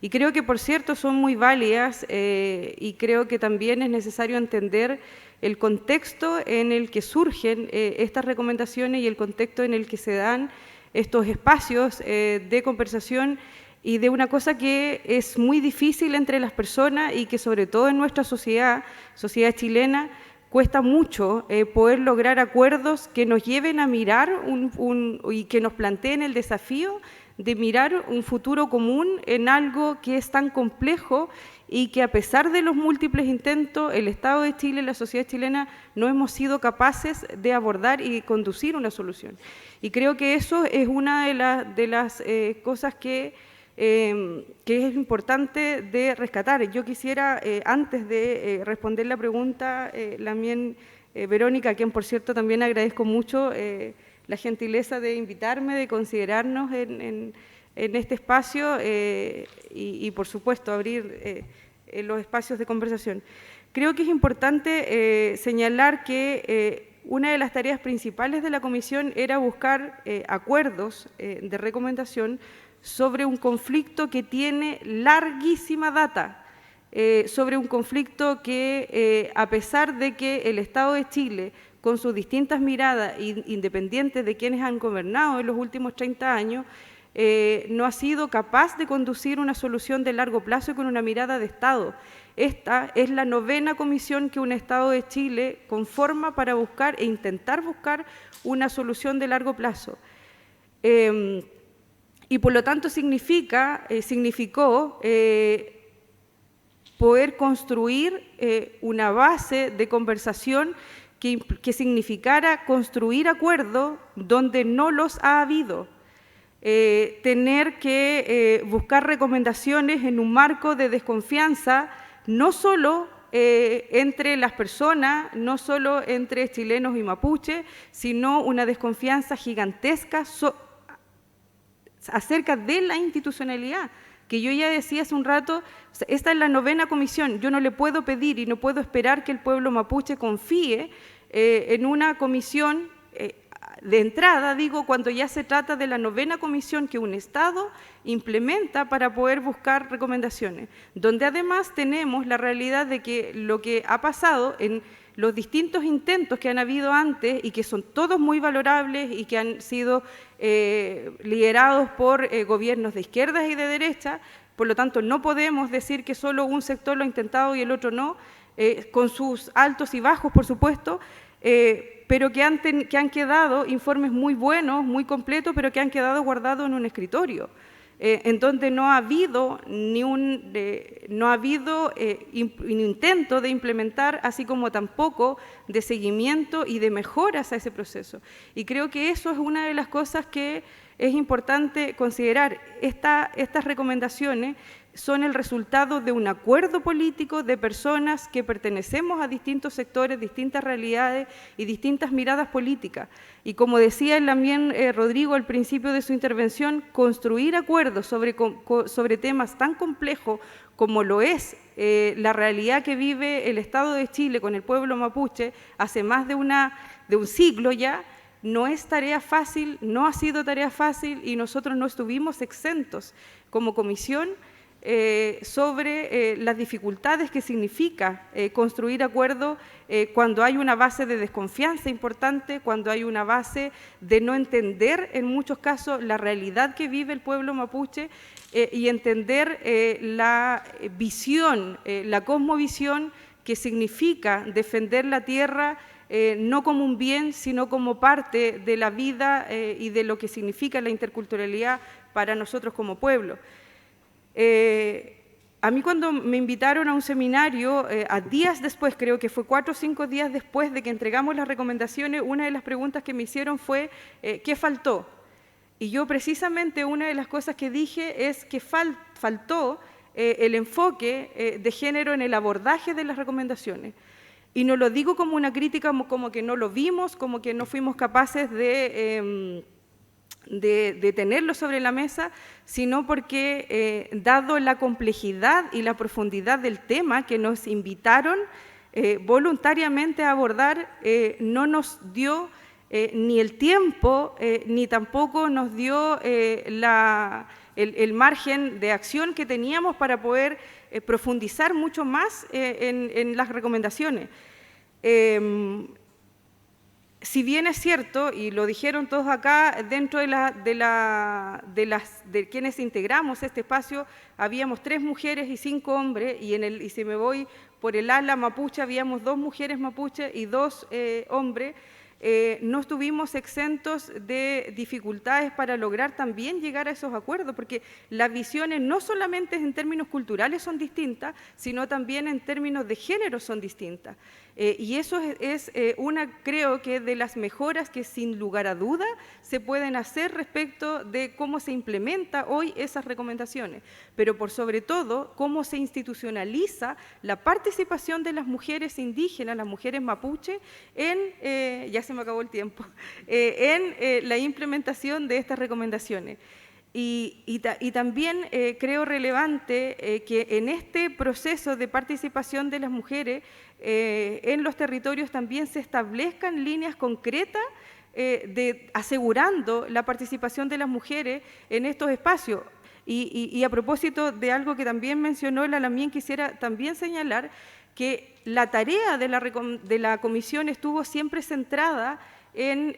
Y creo que, por cierto, son muy válidas y creo que también es necesario entender el contexto en el que surgen estas recomendaciones y el contexto en el que se dan estos espacios de conversación y de una cosa que es muy difícil entre las personas y que sobre todo en nuestra sociedad chilena, cuesta mucho poder lograr acuerdos que nos lleven a mirar y que nos planteen el desafío de mirar un futuro común en algo que es tan complejo y que a pesar de los múltiples intentos, el Estado de Chile y la sociedad chilena no hemos sido capaces de abordar y conducir una solución. Y creo que eso es una de las cosas que es importante de rescatar. Yo quisiera, antes de responder la pregunta, también Verónica, a quien por cierto también agradezco mucho la gentileza de invitarme, de considerarnos en este espacio y por supuesto abrir los espacios de conversación. Creo que es importante señalar que una de las tareas principales de la comisión era buscar acuerdos de recomendación sobre un conflicto que tiene larguísima data, sobre un conflicto que a pesar de que el Estado de Chile, con sus distintas miradas, independientes de quienes han gobernado en los últimos 30 años, no ha sido capaz de conducir una solución de largo plazo y con una mirada de Estado. Esta es la 9ª comisión que un Estado de Chile conforma para buscar e intentar buscar una solución de largo plazo. Y por lo tanto significó poder construir una base de conversación que significara construir acuerdos donde no los ha habido, tener que buscar recomendaciones en un marco de desconfianza, no solo entre las personas, no solo entre chilenos y mapuches, sino una desconfianza gigantesca acerca de la institucionalidad, que yo ya decía hace un rato, esta es la 9ª comisión, yo no le puedo pedir y no puedo esperar que el pueblo mapuche confíe en una comisión de entrada, digo, cuando ya se trata de la 9ª comisión que un Estado implementa para poder buscar recomendaciones, donde además tenemos la realidad de que lo que ha pasado en los distintos intentos que han habido antes y que son todos muy valorables y que han sido liderados por gobiernos de izquierdas y de derecha, por lo tanto no podemos decir que solo un sector lo ha intentado y el otro no, con sus altos y bajos, por supuesto, pero que han quedado informes muy buenos, muy completos, pero que han quedado guardados en un escritorio, en donde no ha habido un intento de implementar, así como tampoco de seguimiento y de mejoras a ese proceso. Y creo que eso es una de las cosas que es importante considerar. Estas recomendaciones son el resultado de un acuerdo político de personas que pertenecemos a distintos sectores, distintas realidades y distintas miradas políticas. Y como decía también Rodrigo al principio de su intervención, construir acuerdos sobre temas tan complejos como lo es la realidad que vive el Estado de Chile con el pueblo mapuche hace más de un siglo ya, no es tarea fácil, no ha sido tarea fácil y nosotros no estuvimos exentos como comisión sobre las dificultades que significa construir acuerdos cuando hay una base de desconfianza importante, cuando hay una base de no entender en muchos casos la realidad que vive el pueblo mapuche y entender la visión, la cosmovisión que significa defender la tierra no como un bien, sino como parte de la vida y de lo que significa la interculturalidad para nosotros como pueblo. A mí cuando me invitaron a un seminario, a días después, creo que fue 4 o 5 días después de que entregamos las recomendaciones, una de las preguntas que me hicieron fue ¿qué faltó? Y yo precisamente una de las cosas que dije es que faltó el enfoque de género en el abordaje de las recomendaciones. Y no lo digo como una crítica, como que no lo vimos, como que no fuimos capaces de tenerlo sobre la mesa, sino porque, dado la complejidad y la profundidad del tema que nos invitaron voluntariamente a abordar, no nos dio ni el tiempo, ni tampoco nos dio el margen de acción que teníamos para poder profundizar mucho más en las recomendaciones. Si bien es cierto, y lo dijeron todos acá, dentro de quienes integramos este espacio, habíamos 3 mujeres y 5 hombres, y si me voy por el ala mapuche, habíamos 2 mujeres mapuche y 2 hombres. No estuvimos exentos de dificultades para lograr también llegar a esos acuerdos, porque las visiones no solamente en términos culturales son distintas, sino también en términos de género son distintas. Y eso es creo que de las mejoras que sin lugar a duda se pueden hacer respecto de cómo se implementa hoy esas recomendaciones, pero por sobre todo cómo se institucionaliza la participación de las mujeres indígenas, las mujeres mapuche, ya se me acabó el tiempo, en la implementación de estas recomendaciones. Y también creo relevante que en este proceso de participación de las mujeres en los territorios también se establezcan líneas concretas asegurando la participación de las mujeres en estos espacios. Y a propósito de algo que también mencionó Lamien, quisiera también señalar que la tarea de la comisión estuvo siempre centrada en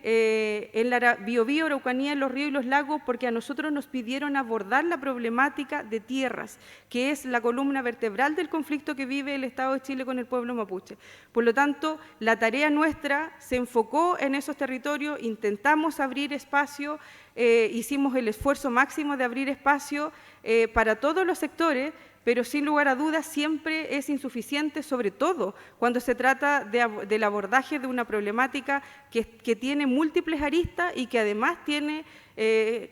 la Biobío, Araucanía, en los ríos y los lagos, porque a nosotros nos pidieron abordar la problemática de tierras, que es la columna vertebral del conflicto que vive el Estado de Chile con el pueblo mapuche. Por lo tanto, la tarea nuestra se enfocó en esos territorios, intentamos abrir espacio, hicimos el esfuerzo máximo de abrir espacio para todos los sectores, pero sin lugar a dudas siempre es insuficiente, sobre todo cuando se trata del abordaje de una problemática que tiene múltiples aristas y que además tiene,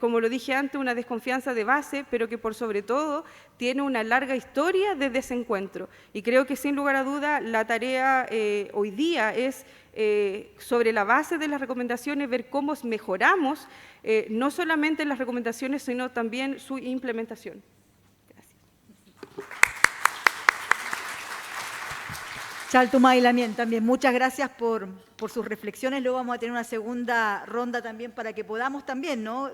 como lo dije antes, una desconfianza de base, pero que por sobre todo tiene una larga historia de desencuentro. Y creo que sin lugar a dudas la tarea hoy día es, sobre la base de las recomendaciones, ver cómo mejoramos no solamente las recomendaciones, sino también su implementación. Chaltuma y Lamien también, muchas gracias por sus reflexiones. Luego vamos a tener una segunda ronda también para que podamos también, ¿no?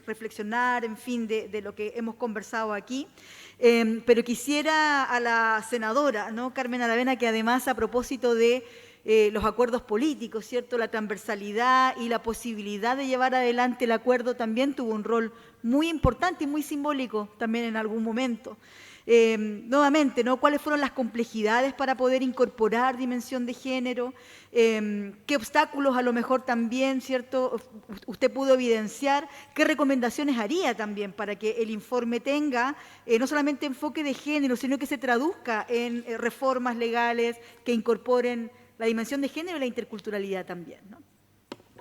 Reflexionar, en fin, de lo que hemos conversado aquí. Pero quisiera a la senadora, ¿no? Carmen Aravena, que además a propósito de los acuerdos políticos, ¿cierto? La transversalidad y la posibilidad de llevar adelante el acuerdo también tuvo un rol muy importante y muy simbólico también en algún momento. Nuevamente, ¿no? ¿Cuáles fueron las complejidades para poder incorporar dimensión de género? ¿Qué obstáculos a lo mejor también, ¿cierto? Usted pudo evidenciar. ¿Qué recomendaciones haría también para que el informe tenga no solamente enfoque de género, sino que se traduzca en reformas legales que incorporen la dimensión de género y la interculturalidad también, ¿no?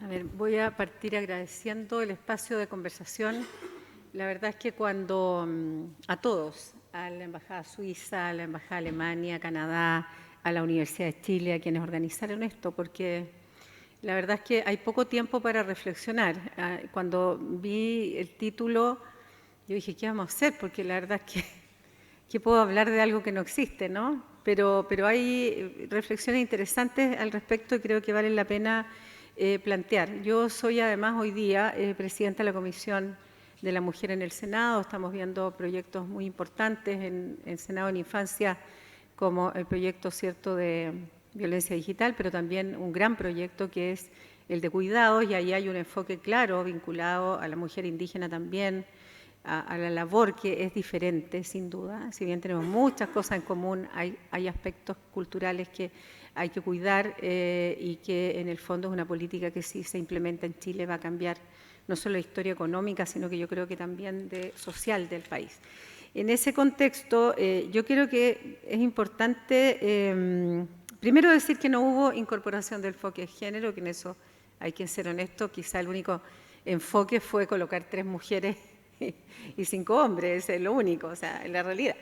A ver, voy a partir agradeciendo el espacio de conversación. La verdad es que cuando a todos, a la Embajada Suiza, a la Embajada de Alemania, Canadá, a la Universidad de Chile, a quienes organizaron esto, porque la verdad es que hay poco tiempo para reflexionar. Cuando vi el título, yo dije, ¿qué vamos a hacer? Porque la verdad es que puedo hablar de algo que no existe, ¿no? Pero hay reflexiones interesantes al respecto y creo que vale la pena plantear. Yo soy además hoy día presidenta de la Comisión de la Mujer en el Senado. Estamos viendo proyectos muy importantes en el Senado en Infancia, como el proyecto, ¿cierto?, de violencia digital, pero también un gran proyecto que es el de cuidados, y ahí hay un enfoque claro vinculado a la mujer indígena también, a la labor que es diferente, sin duda. Si bien tenemos muchas cosas en común, hay aspectos culturales que hay que cuidar y que en el fondo es una política que si se implementa en Chile va a cambiar no solo la historia económica, sino que yo creo que también social del país. En ese contexto, yo creo que es importante, primero decir que no hubo incorporación del enfoque de género, que en eso hay que ser honesto, quizá el único enfoque fue colocar 3 mujeres y 5 hombres, es lo único, o sea, en la realidad.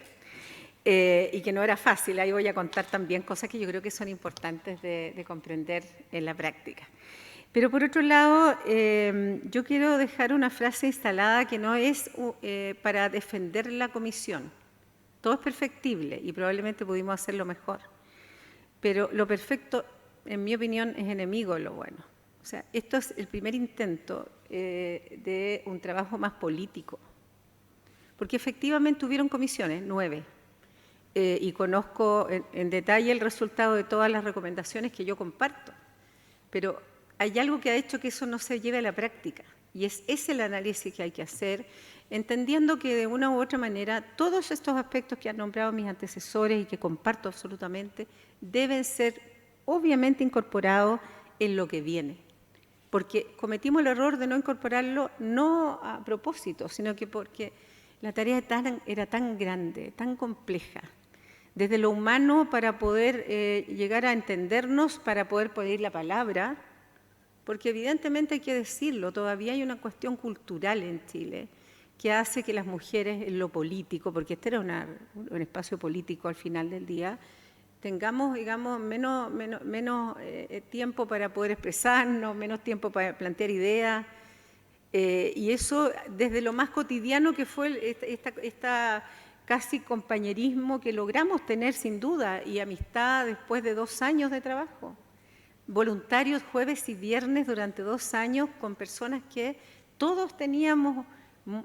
Y que no era fácil, ahí voy a contar también cosas que yo creo que son importantes de comprender en la práctica. Pero por otro lado, yo quiero dejar una frase instalada que no es para defender la comisión. Todo es perfectible y probablemente pudimos hacerlo mejor. Pero lo perfecto, en mi opinión, es enemigo de lo bueno. O sea, esto es el primer intento de un trabajo más político. Porque efectivamente hubieron comisiones, 9. Y conozco en detalle el resultado de todas las recomendaciones que yo comparto. Pero hay algo que ha hecho que eso no se lleve a la práctica. Y es el análisis que hay que hacer, entendiendo que de una u otra manera todos estos aspectos que han nombrado mis antecesores y que comparto absolutamente, deben ser obviamente incorporados en lo que viene. Porque cometimos el error de no incorporarlo no a propósito, sino que porque la tarea era tan grande, tan compleja, desde lo humano para poder llegar a entendernos, para poder pedir la palabra, porque evidentemente hay que decirlo, todavía hay una cuestión cultural en Chile que hace que las mujeres en lo político, porque este era un espacio político al final del día, tengamos, digamos, menos tiempo para poder expresarnos, menos tiempo para plantear ideas, y eso desde lo más cotidiano que fue esta casi compañerismo que logramos tener sin duda y amistad después de 2 años de trabajo. Voluntarios jueves y viernes durante 2 años con personas que todos teníamos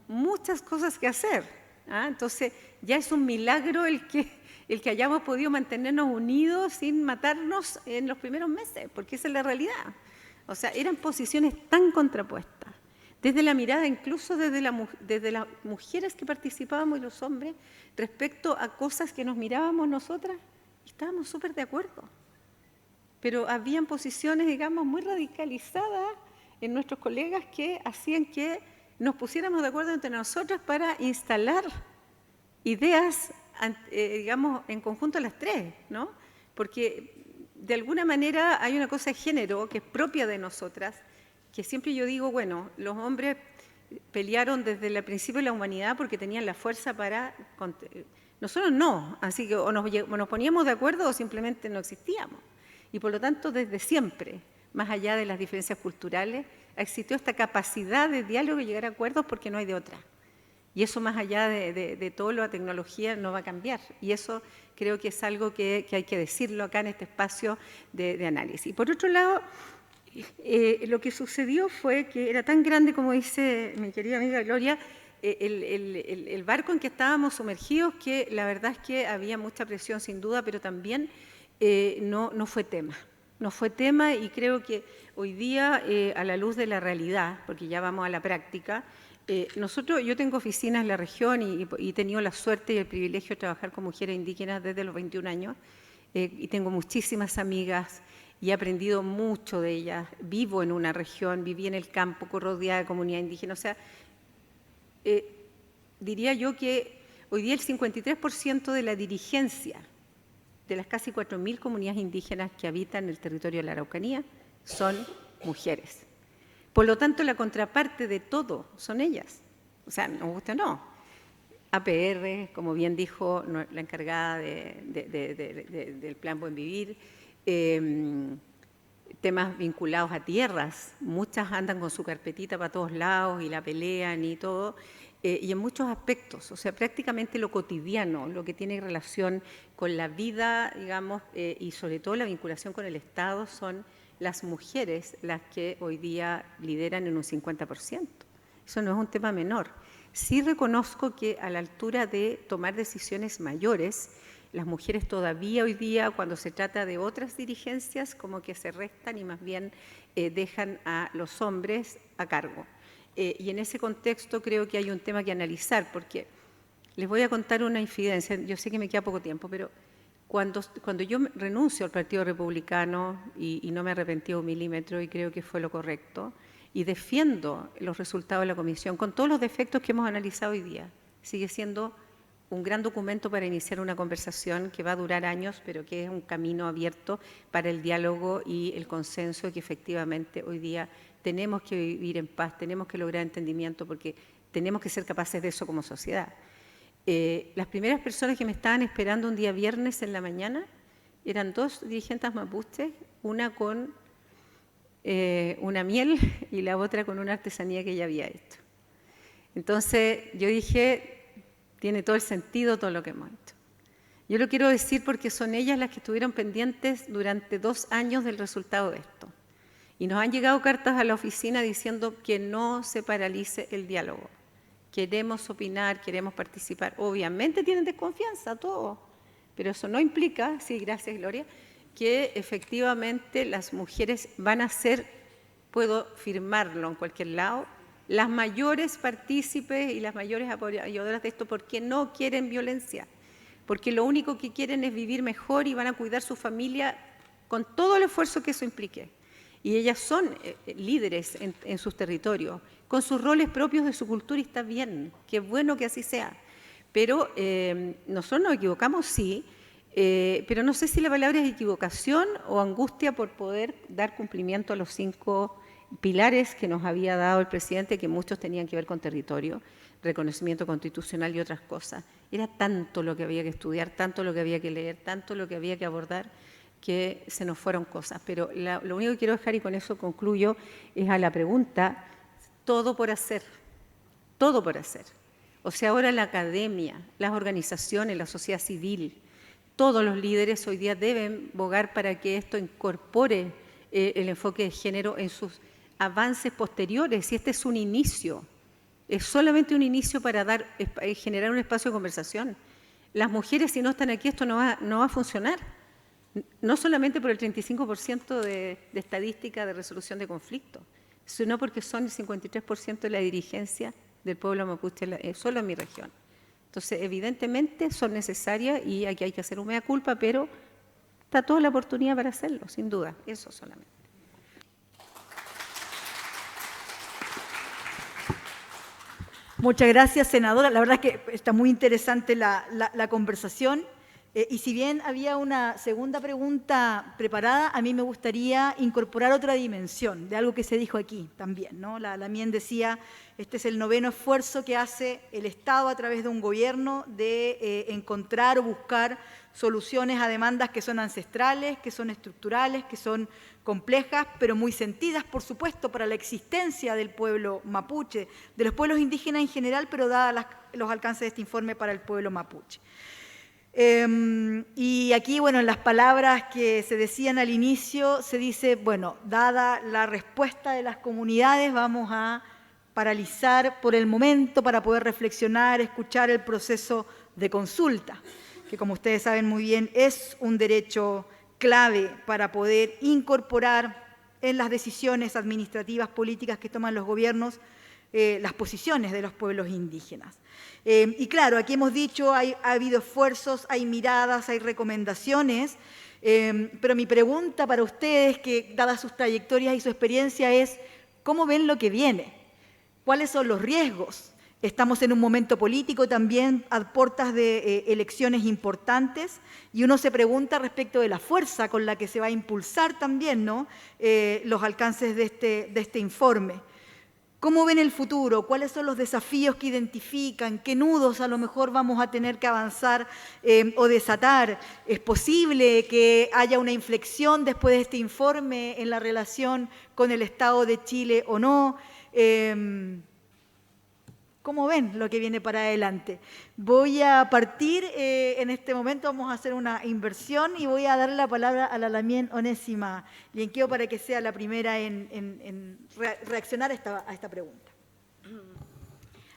muchas cosas que hacer. Entonces ya es un milagro el que hayamos podido mantenernos unidos sin matarnos en los primeros meses, porque esa es la realidad. O sea, eran posiciones tan contrapuestas, desde la mirada incluso desde las mujeres que participábamos y los hombres, respecto a cosas que nos mirábamos nosotras, y estábamos súper de acuerdo. Pero habían posiciones, digamos, muy radicalizadas en nuestros colegas que hacían que nos pusiéramos de acuerdo entre nosotras para instalar ideas, digamos, en conjunto las 3, ¿no? Porque de alguna manera hay una cosa de género que es propia de nosotras, que siempre yo digo, bueno, los hombres pelearon desde el principio de la humanidad porque tenían la fuerza para... Nosotros no, así que o nos poníamos de acuerdo o simplemente no existíamos. Y por lo tanto, desde siempre, más allá de las diferencias culturales, existió esta capacidad de diálogo y llegar a acuerdos porque no hay de otra. Y eso más allá de toda la tecnología no va a cambiar. Y eso creo que es algo que hay que decirlo acá en este espacio de análisis. Y por otro lado, lo que sucedió fue que era tan grande, como dice mi querida amiga Gloria, el barco en que estábamos sumergidos, que la verdad es que había mucha presión sin duda, pero también no fue tema. No fue tema y creo que hoy día, a la luz de la realidad, porque ya vamos a la práctica, yo tengo oficinas en la región y he tenido la suerte y el privilegio de trabajar con mujeres indígenas desde los 21 años y tengo muchísimas amigas y he aprendido mucho de ellas. Vivo en una región, viví en el campo, rodeada de comunidad indígena. O sea, diría yo que hoy día el 53% de la dirigencia de las casi 4.000 comunidades indígenas que habitan el territorio de la Araucanía son mujeres. Por lo tanto, la contraparte de todo son ellas. O sea, nos gusta o no. APR, como bien dijo la encargada del Plan Buen Vivir, temas vinculados a tierras. Muchas andan con su carpetita para todos lados y la pelean y todo. Y en muchos aspectos, o sea, prácticamente lo cotidiano, lo que tiene relación con la vida, digamos, y sobre todo la vinculación con el Estado, son las mujeres las que hoy día lideran en un 50%. Eso no es un tema menor. Sí reconozco que a la altura de tomar decisiones mayores, las mujeres todavía hoy día, cuando se trata de otras dirigencias, como que se restan y más bien dejan a los hombres a cargo. Y en ese contexto creo que hay un tema que analizar, porque les voy a contar una infidencia. Yo sé que me queda poco tiempo, pero cuando yo renuncio al Partido Republicano y no me arrepentí un milímetro y creo que fue lo correcto, y defiendo los resultados de la comisión con todos los defectos que hemos analizado hoy día, sigue siendo un gran documento para iniciar una conversación que va a durar años, pero que es un camino abierto para el diálogo y el consenso, que efectivamente hoy día tenemos que vivir en paz, tenemos que lograr entendimiento, porque tenemos que ser capaces de eso como sociedad. Las primeras personas que me estaban esperando un día viernes en la mañana eran 2 dirigentes mapuches, una con una miel y la otra con una artesanía que ella había hecho. Entonces yo dije, tiene todo el sentido todo lo que hemos hecho. Yo lo quiero decir porque son ellas las que estuvieron pendientes durante 2 años del resultado de esto. Y nos han llegado cartas a la oficina diciendo que no se paralice el diálogo. Queremos opinar, queremos participar. Obviamente tienen desconfianza, todos, pero eso no implica, sí, gracias Gloria, que efectivamente las mujeres van a ser, puedo firmarlo en cualquier lado, las mayores partícipes y las mayores apoyadoras de esto porque no quieren violencia, porque lo único que quieren es vivir mejor y van a cuidar su familia con todo el esfuerzo que eso implique. Y ellas son líderes en sus territorios, con sus roles propios de su cultura y está bien, qué bueno que así sea. Pero nosotros nos equivocamos, sí, pero no sé si la palabra es equivocación o angustia por poder dar cumplimiento a los 5 pilares que nos había dado el presidente, que muchos tenían que ver con territorio, reconocimiento constitucional y otras cosas. Era tanto lo que había que estudiar, tanto lo que había que leer, tanto lo que había que abordar, que se nos fueron cosas. Pero lo único que quiero dejar, y con eso concluyo, es a la pregunta, todo por hacer, todo por hacer. O sea, ahora la academia, las organizaciones, la sociedad civil, todos los líderes hoy día deben bogar para que esto incorpore el enfoque de género en sus avances posteriores. Y este es un inicio, es solamente un inicio para generar un espacio de conversación. Las mujeres, si no están aquí, esto no va a funcionar. No solamente por el 35% de estadística de resolución de conflictos, sino porque son el 53% de la dirigencia del pueblo mapuche solo en mi región. Entonces, evidentemente son necesarias y aquí hay que hacer un mea culpa, pero está toda la oportunidad para hacerlo, sin duda, eso solamente. Muchas gracias, senadora. La verdad es que está muy interesante la conversación. Y si bien había una segunda pregunta preparada, a mí me gustaría incorporar otra dimensión de algo que se dijo aquí también, ¿no? La Mien decía, este es el 9º esfuerzo que hace el Estado a través de un gobierno de encontrar o buscar soluciones a demandas que son ancestrales, que son estructurales, que son complejas, pero muy sentidas, por supuesto, para la existencia del pueblo mapuche, de los pueblos indígenas en general, pero dadas los alcances de este informe para el pueblo mapuche. Y aquí, bueno, en las palabras que se decían al inicio, se dice, bueno, dada la respuesta de las comunidades, vamos a paralizar por el momento para poder reflexionar, escuchar el proceso de consulta, que como ustedes saben muy bien es un derecho clave para poder incorporar en las decisiones administrativas, políticas que toman los gobiernos, las posiciones de los pueblos indígenas. Y claro, aquí hemos dicho, ha habido esfuerzos, hay miradas, hay recomendaciones, pero mi pregunta para ustedes, que dadas sus trayectorias y su experiencia, es ¿cómo ven lo que viene? ¿Cuáles son los riesgos? Estamos en un momento político también a puertas de elecciones importantes y uno se pregunta respecto de la fuerza con la que se va a impulsar también, ¿no? Los alcances de este informe. ¿Cómo ven el futuro? ¿Cuáles son los desafíos que identifican? ¿Qué nudos a lo mejor vamos a tener que avanzar o desatar? ¿Es posible que haya una inflexión después de este informe en la relación con el Estado de Chile o no? ¿Cómo ven lo que viene para adelante? Voy a partir, en este momento vamos a hacer una inversión y voy a dar la palabra a la Lamien Onésima Lienqueo para que sea la primera en reaccionar a esta pregunta.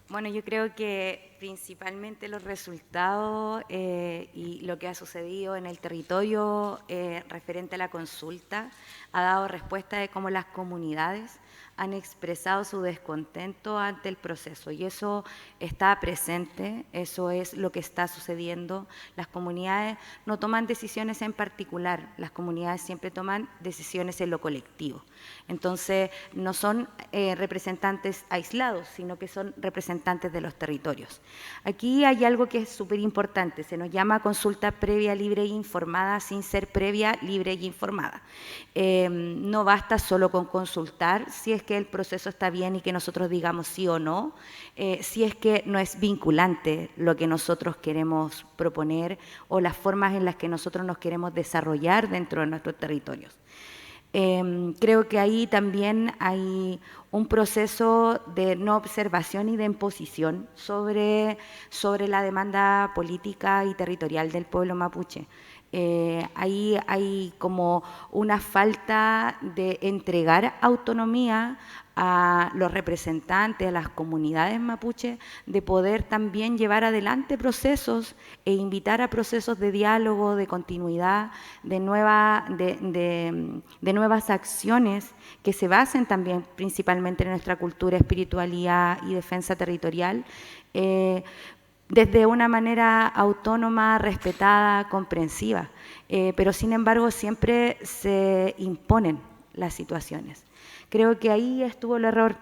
Bueno, yo creo que principalmente los resultados y lo que ha sucedido en el territorio referente a la consulta ha dado respuesta de cómo las comunidades han expresado su descontento ante el proceso y eso está presente, eso es lo que está sucediendo. Las comunidades no toman decisiones en particular, las comunidades siempre toman decisiones en lo colectivo. Entonces, no son representantes aislados, sino que son representantes de los territorios. Aquí hay algo que es súper importante, se nos llama consulta previa, libre e informada, sin ser previa, libre e informada. No basta solo con consultar si es que el proceso está bien y que nosotros digamos sí o no, si es que no es vinculante lo que nosotros queremos proponer o las formas en las que nosotros nos queremos desarrollar dentro de nuestros territorios. Creo que ahí también hay un proceso de no observación y de imposición sobre la demanda política y territorial del pueblo mapuche. Ahí hay como una falta de entregar autonomía a los representantes, a las comunidades mapuche, de poder también llevar adelante procesos e invitar a procesos de diálogo, de continuidad, de nuevas acciones que se basen también principalmente en nuestra cultura, espiritualidad y defensa territorial, desde una manera autónoma, respetada, comprensiva, pero sin embargo siempre se imponen las situaciones. Creo que ahí estuvo el error,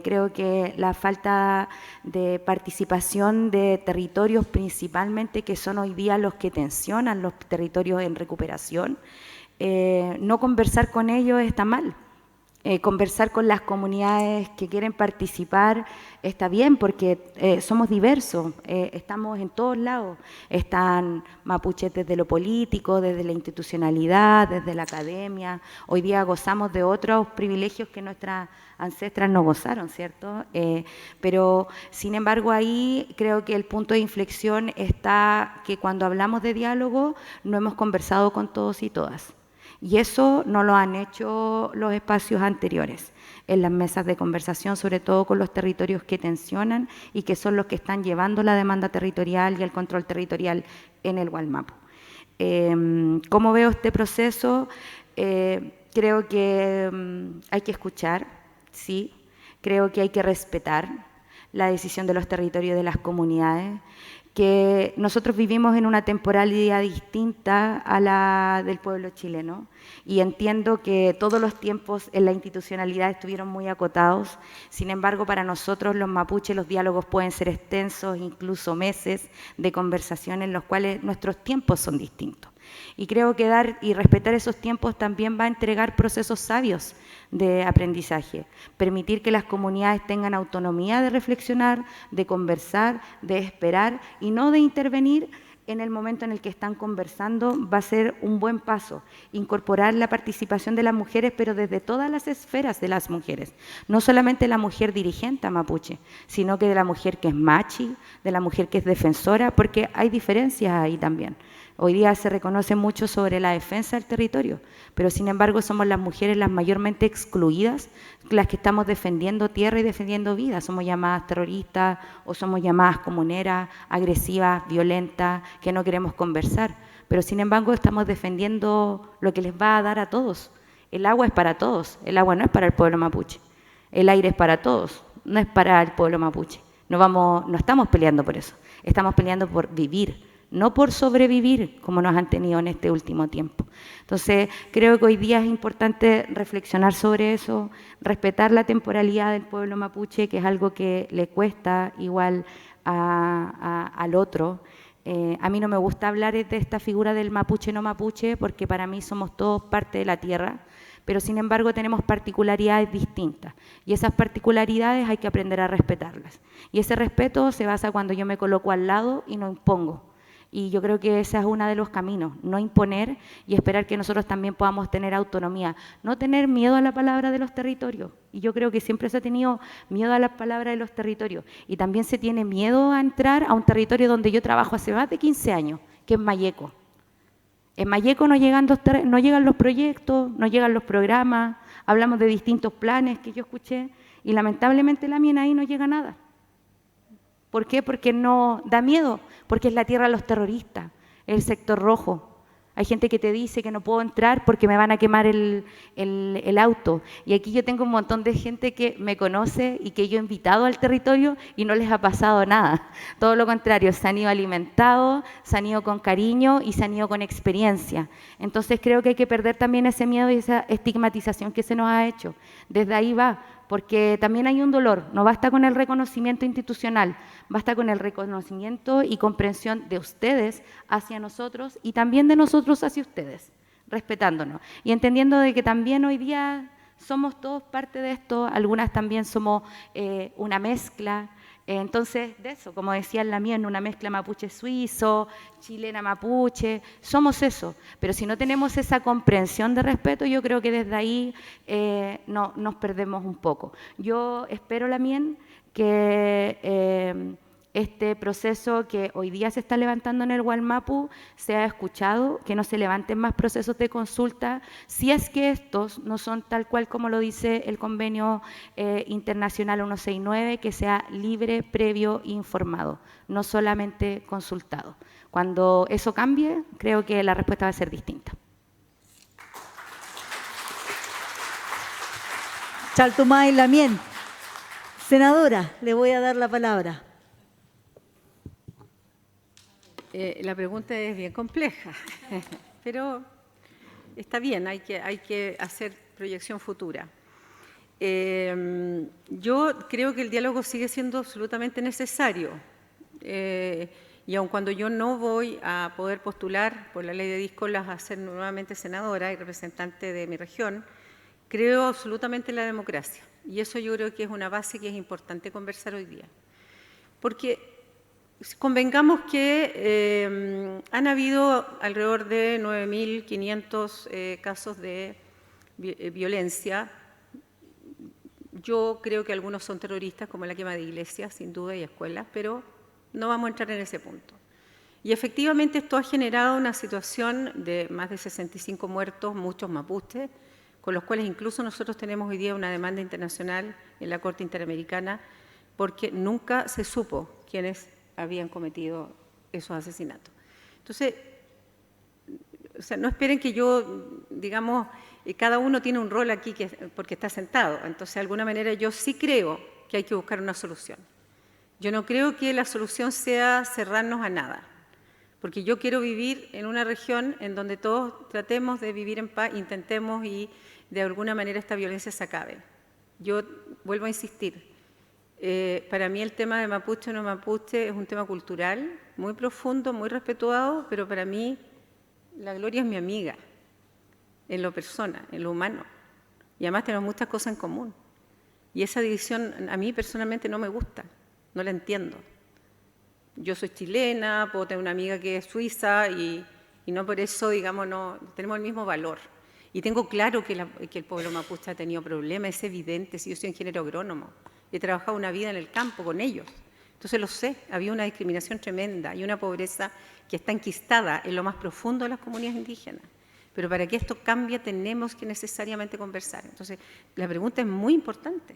creo que la falta de participación de territorios principalmente, que son hoy día los que tensionan los territorios en recuperación, no conversar con ellos está mal. Conversar con las comunidades que quieren participar está bien porque somos diversos, estamos en todos lados, están mapuches desde lo político, desde la institucionalidad, desde la academia. Hoy día gozamos de otros privilegios que nuestras ancestras no gozaron, ¿cierto? Pero sin embargo ahí creo que el punto de inflexión está que cuando hablamos de diálogo no hemos conversado con todos y todas. Y eso no lo han hecho los espacios anteriores, en las mesas de conversación, sobre todo con los territorios que tensionan y que son los que están llevando la demanda territorial y el control territorial en el Gualmapu. ¿Cómo veo este proceso? Creo que hay que escuchar, sí, creo que hay que respetar la decisión de los territorios de las comunidades, que nosotros vivimos en una temporalidad distinta a la del pueblo chileno y entiendo que todos los tiempos en la institucionalidad estuvieron muy acotados. Sin embargo, para nosotros los mapuches los diálogos pueden ser extensos, incluso meses de conversación en los cuales nuestros tiempos son distintos. Y creo que dar y respetar esos tiempos también va a entregar procesos sabios de aprendizaje, permitir que las comunidades tengan autonomía de reflexionar, de conversar, de esperar y no de intervenir en el momento en el que están conversando. Va a ser un buen paso, incorporar la participación de las mujeres, pero desde todas las esferas de las mujeres, no solamente la mujer dirigente mapuche, sino que de la mujer que es machi, de la mujer que es defensora, porque hay diferencias ahí también. Hoy día se reconoce mucho sobre la defensa del territorio, pero sin embargo somos las mujeres las mayormente excluidas, las que estamos defendiendo tierra y defendiendo vida. Somos llamadas terroristas o somos llamadas comuneras, agresivas, violentas, que no queremos conversar. Pero sin embargo estamos defendiendo lo que les va a dar a todos. El agua es para todos, el agua no es para el pueblo mapuche. El aire es para todos, no es para el pueblo mapuche. No estamos peleando por eso, estamos peleando por vivir, no por sobrevivir como nos han tenido en este último tiempo. Entonces, creo que hoy día es importante reflexionar sobre eso, respetar la temporalidad del pueblo mapuche, que es algo que le cuesta igual al otro. A mí no me gusta hablar de esta figura del mapuche no mapuche, porque para mí somos todos parte de la tierra, pero sin embargo tenemos particularidades distintas y esas particularidades hay que aprender a respetarlas. Y ese respeto se basa cuando yo me coloco al lado y no impongo. Y yo creo que ese es uno de los caminos, no imponer y esperar que nosotros también podamos tener autonomía, no tener miedo a la palabra de los territorios. Y yo creo que siempre se ha tenido miedo a la palabra de los territorios y también se tiene miedo a entrar a un territorio donde yo trabajo hace más de 15 años, que es Mayeco. En Mayeco no llegan los proyectos, no llegan los programas, hablamos de distintos planes que yo escuché y lamentablemente la mina ahí no llega nada. ¿Por qué? Porque no da miedo, porque es la tierra de los terroristas, el sector rojo. Hay gente que te dice que no puedo entrar porque me van a quemar el auto. Y aquí yo tengo un montón de gente que me conoce y que yo he invitado al territorio y no les ha pasado nada. Todo lo contrario, se han ido alimentados, se han ido con cariño y se han ido con experiencia. Entonces creo que hay que perder también ese miedo y esa estigmatización que se nos ha hecho. Desde ahí va. porque también hay un dolor. No basta con el reconocimiento institucional, basta con el reconocimiento y comprensión de ustedes hacia nosotros y también de nosotros hacia ustedes, respetándonos y entendiendo de que también hoy día somos todos parte de esto, algunas también somos una mezcla. Entonces, de eso, como decía la mía, en una mezcla mapuche-suizo, chilena-mapuche, somos eso. Pero si no tenemos esa comprensión de respeto, yo creo que desde ahí nos perdemos un poco. Yo espero, Lamien, que este proceso que hoy día se está levantando en el Wallmapu sea escuchado, que no se levanten más procesos de consulta, si es que estos no son tal cual como lo dice el convenio internacional 169, que sea libre, previo e informado, no solamente consultado. Cuando eso cambie, creo que la respuesta va a ser distinta. Chaltumay Lamien. Senadora, le voy a dar la palabra. La pregunta es bien compleja, pero está bien, hay que hacer proyección futura. Yo creo que el diálogo sigue siendo absolutamente necesario y aun cuando yo no voy a poder postular por la ley de díscolas a ser nuevamente senadora y representante de mi región, creo absolutamente en la democracia y eso yo creo que es una base que es importante conversar hoy día. Porque convengamos que han habido alrededor de 9.500 casos de violencia. Yo creo que algunos son terroristas, como la quema de iglesias, sin duda, y escuelas, pero no vamos a entrar en ese punto. Y efectivamente esto ha generado una situación de más de 65 muertos, muchos mapuches, con los cuales incluso nosotros tenemos hoy día una demanda internacional en la Corte Interamericana, porque nunca se supo quiénes habían cometido esos asesinatos. Entonces, o sea, no esperen que yo, digamos, cada uno tiene un rol aquí porque está sentado. Entonces, de alguna manera, yo sí creo que hay que buscar una solución. Yo no creo que la solución sea cerrarnos a nada, porque yo quiero vivir en una región en donde todos tratemos de vivir en paz, intentemos y de alguna manera esta violencia se acabe. Yo vuelvo a insistir, para mí el tema de mapuche o no mapuche es un tema cultural, muy profundo, muy respetuado, pero para mí la Gloria es mi amiga, en lo persona, en lo humano. Y además tenemos muchas cosas en común. Y esa división a mí personalmente no me gusta, no la entiendo. Yo soy chilena, puedo tener una amiga que es suiza y no por eso, digamos, no tenemos el mismo valor. Y tengo claro que el pueblo mapuche ha tenido problemas, es evidente, si yo soy ingeniero agrónomo. He trabajado una vida en el campo con ellos. Entonces lo sé, había una discriminación tremenda y una pobreza que está enquistada en lo más profundo de las comunidades indígenas. Pero para que esto cambie tenemos que necesariamente conversar. Entonces la pregunta es muy importante,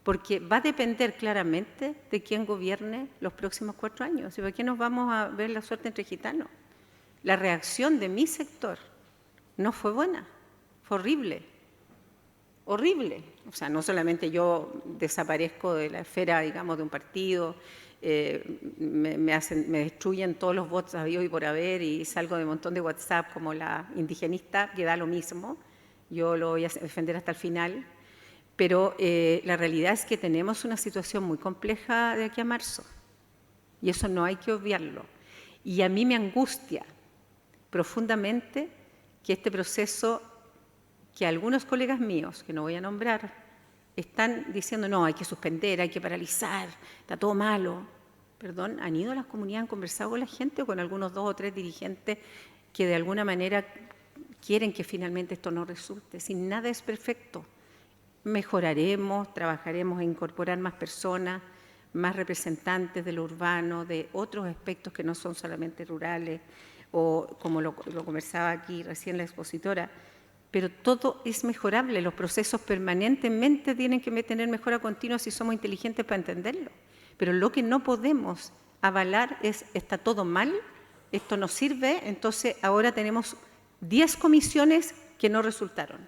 porque va a depender claramente de quién gobierne los próximos 4 años. ¿Y por qué nos vamos a ver la suerte entre gitanos? La reacción de mi sector no fue buena, fue horrible. Horrible. O sea, no solamente yo desaparezco de la esfera, digamos, de un partido, me destruyen todos los votos habidos y por haber y salgo de un montón de WhatsApp como la indigenista, que da lo mismo. Yo lo voy a defender hasta el final. Pero la realidad es que tenemos una situación muy compleja de aquí a marzo. Y eso no hay que obviarlo. Y a mí me angustia profundamente que este proceso, que algunos colegas míos, que no voy a nombrar, están diciendo, no, hay que suspender, hay que paralizar, está todo malo. Perdón, ¿han ido a las comunidades, han conversado con la gente o con algunos 2 o 3 dirigentes que de alguna manera quieren que finalmente esto no resulte? Si nada es perfecto, mejoraremos, trabajaremos en incorporar más personas, más representantes de lo urbano, de otros aspectos que no son solamente rurales, o como lo conversaba aquí recién la expositora, pero todo es mejorable, los procesos permanentemente tienen que tener mejora continua si somos inteligentes para entenderlo. Pero lo que no podemos avalar es, está todo mal, esto no sirve, entonces ahora tenemos 10 comisiones que no resultaron.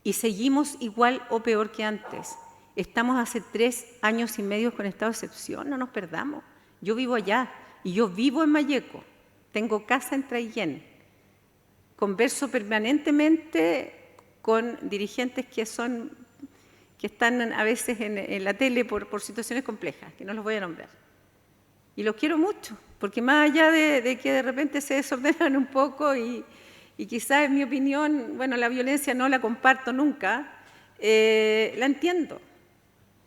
Y seguimos igual o peor que antes. Estamos hace 3 años y medio con estado de excepción, no nos perdamos. Yo vivo allá y yo vivo en Malleco, tengo casa en Traillén. Converso permanentemente con dirigentes que que están a veces en la tele por situaciones complejas, que no los voy a nombrar. Y los quiero mucho, porque más allá de que de repente se desordenan un poco y quizás en mi opinión, bueno, la violencia no la comparto nunca, la entiendo.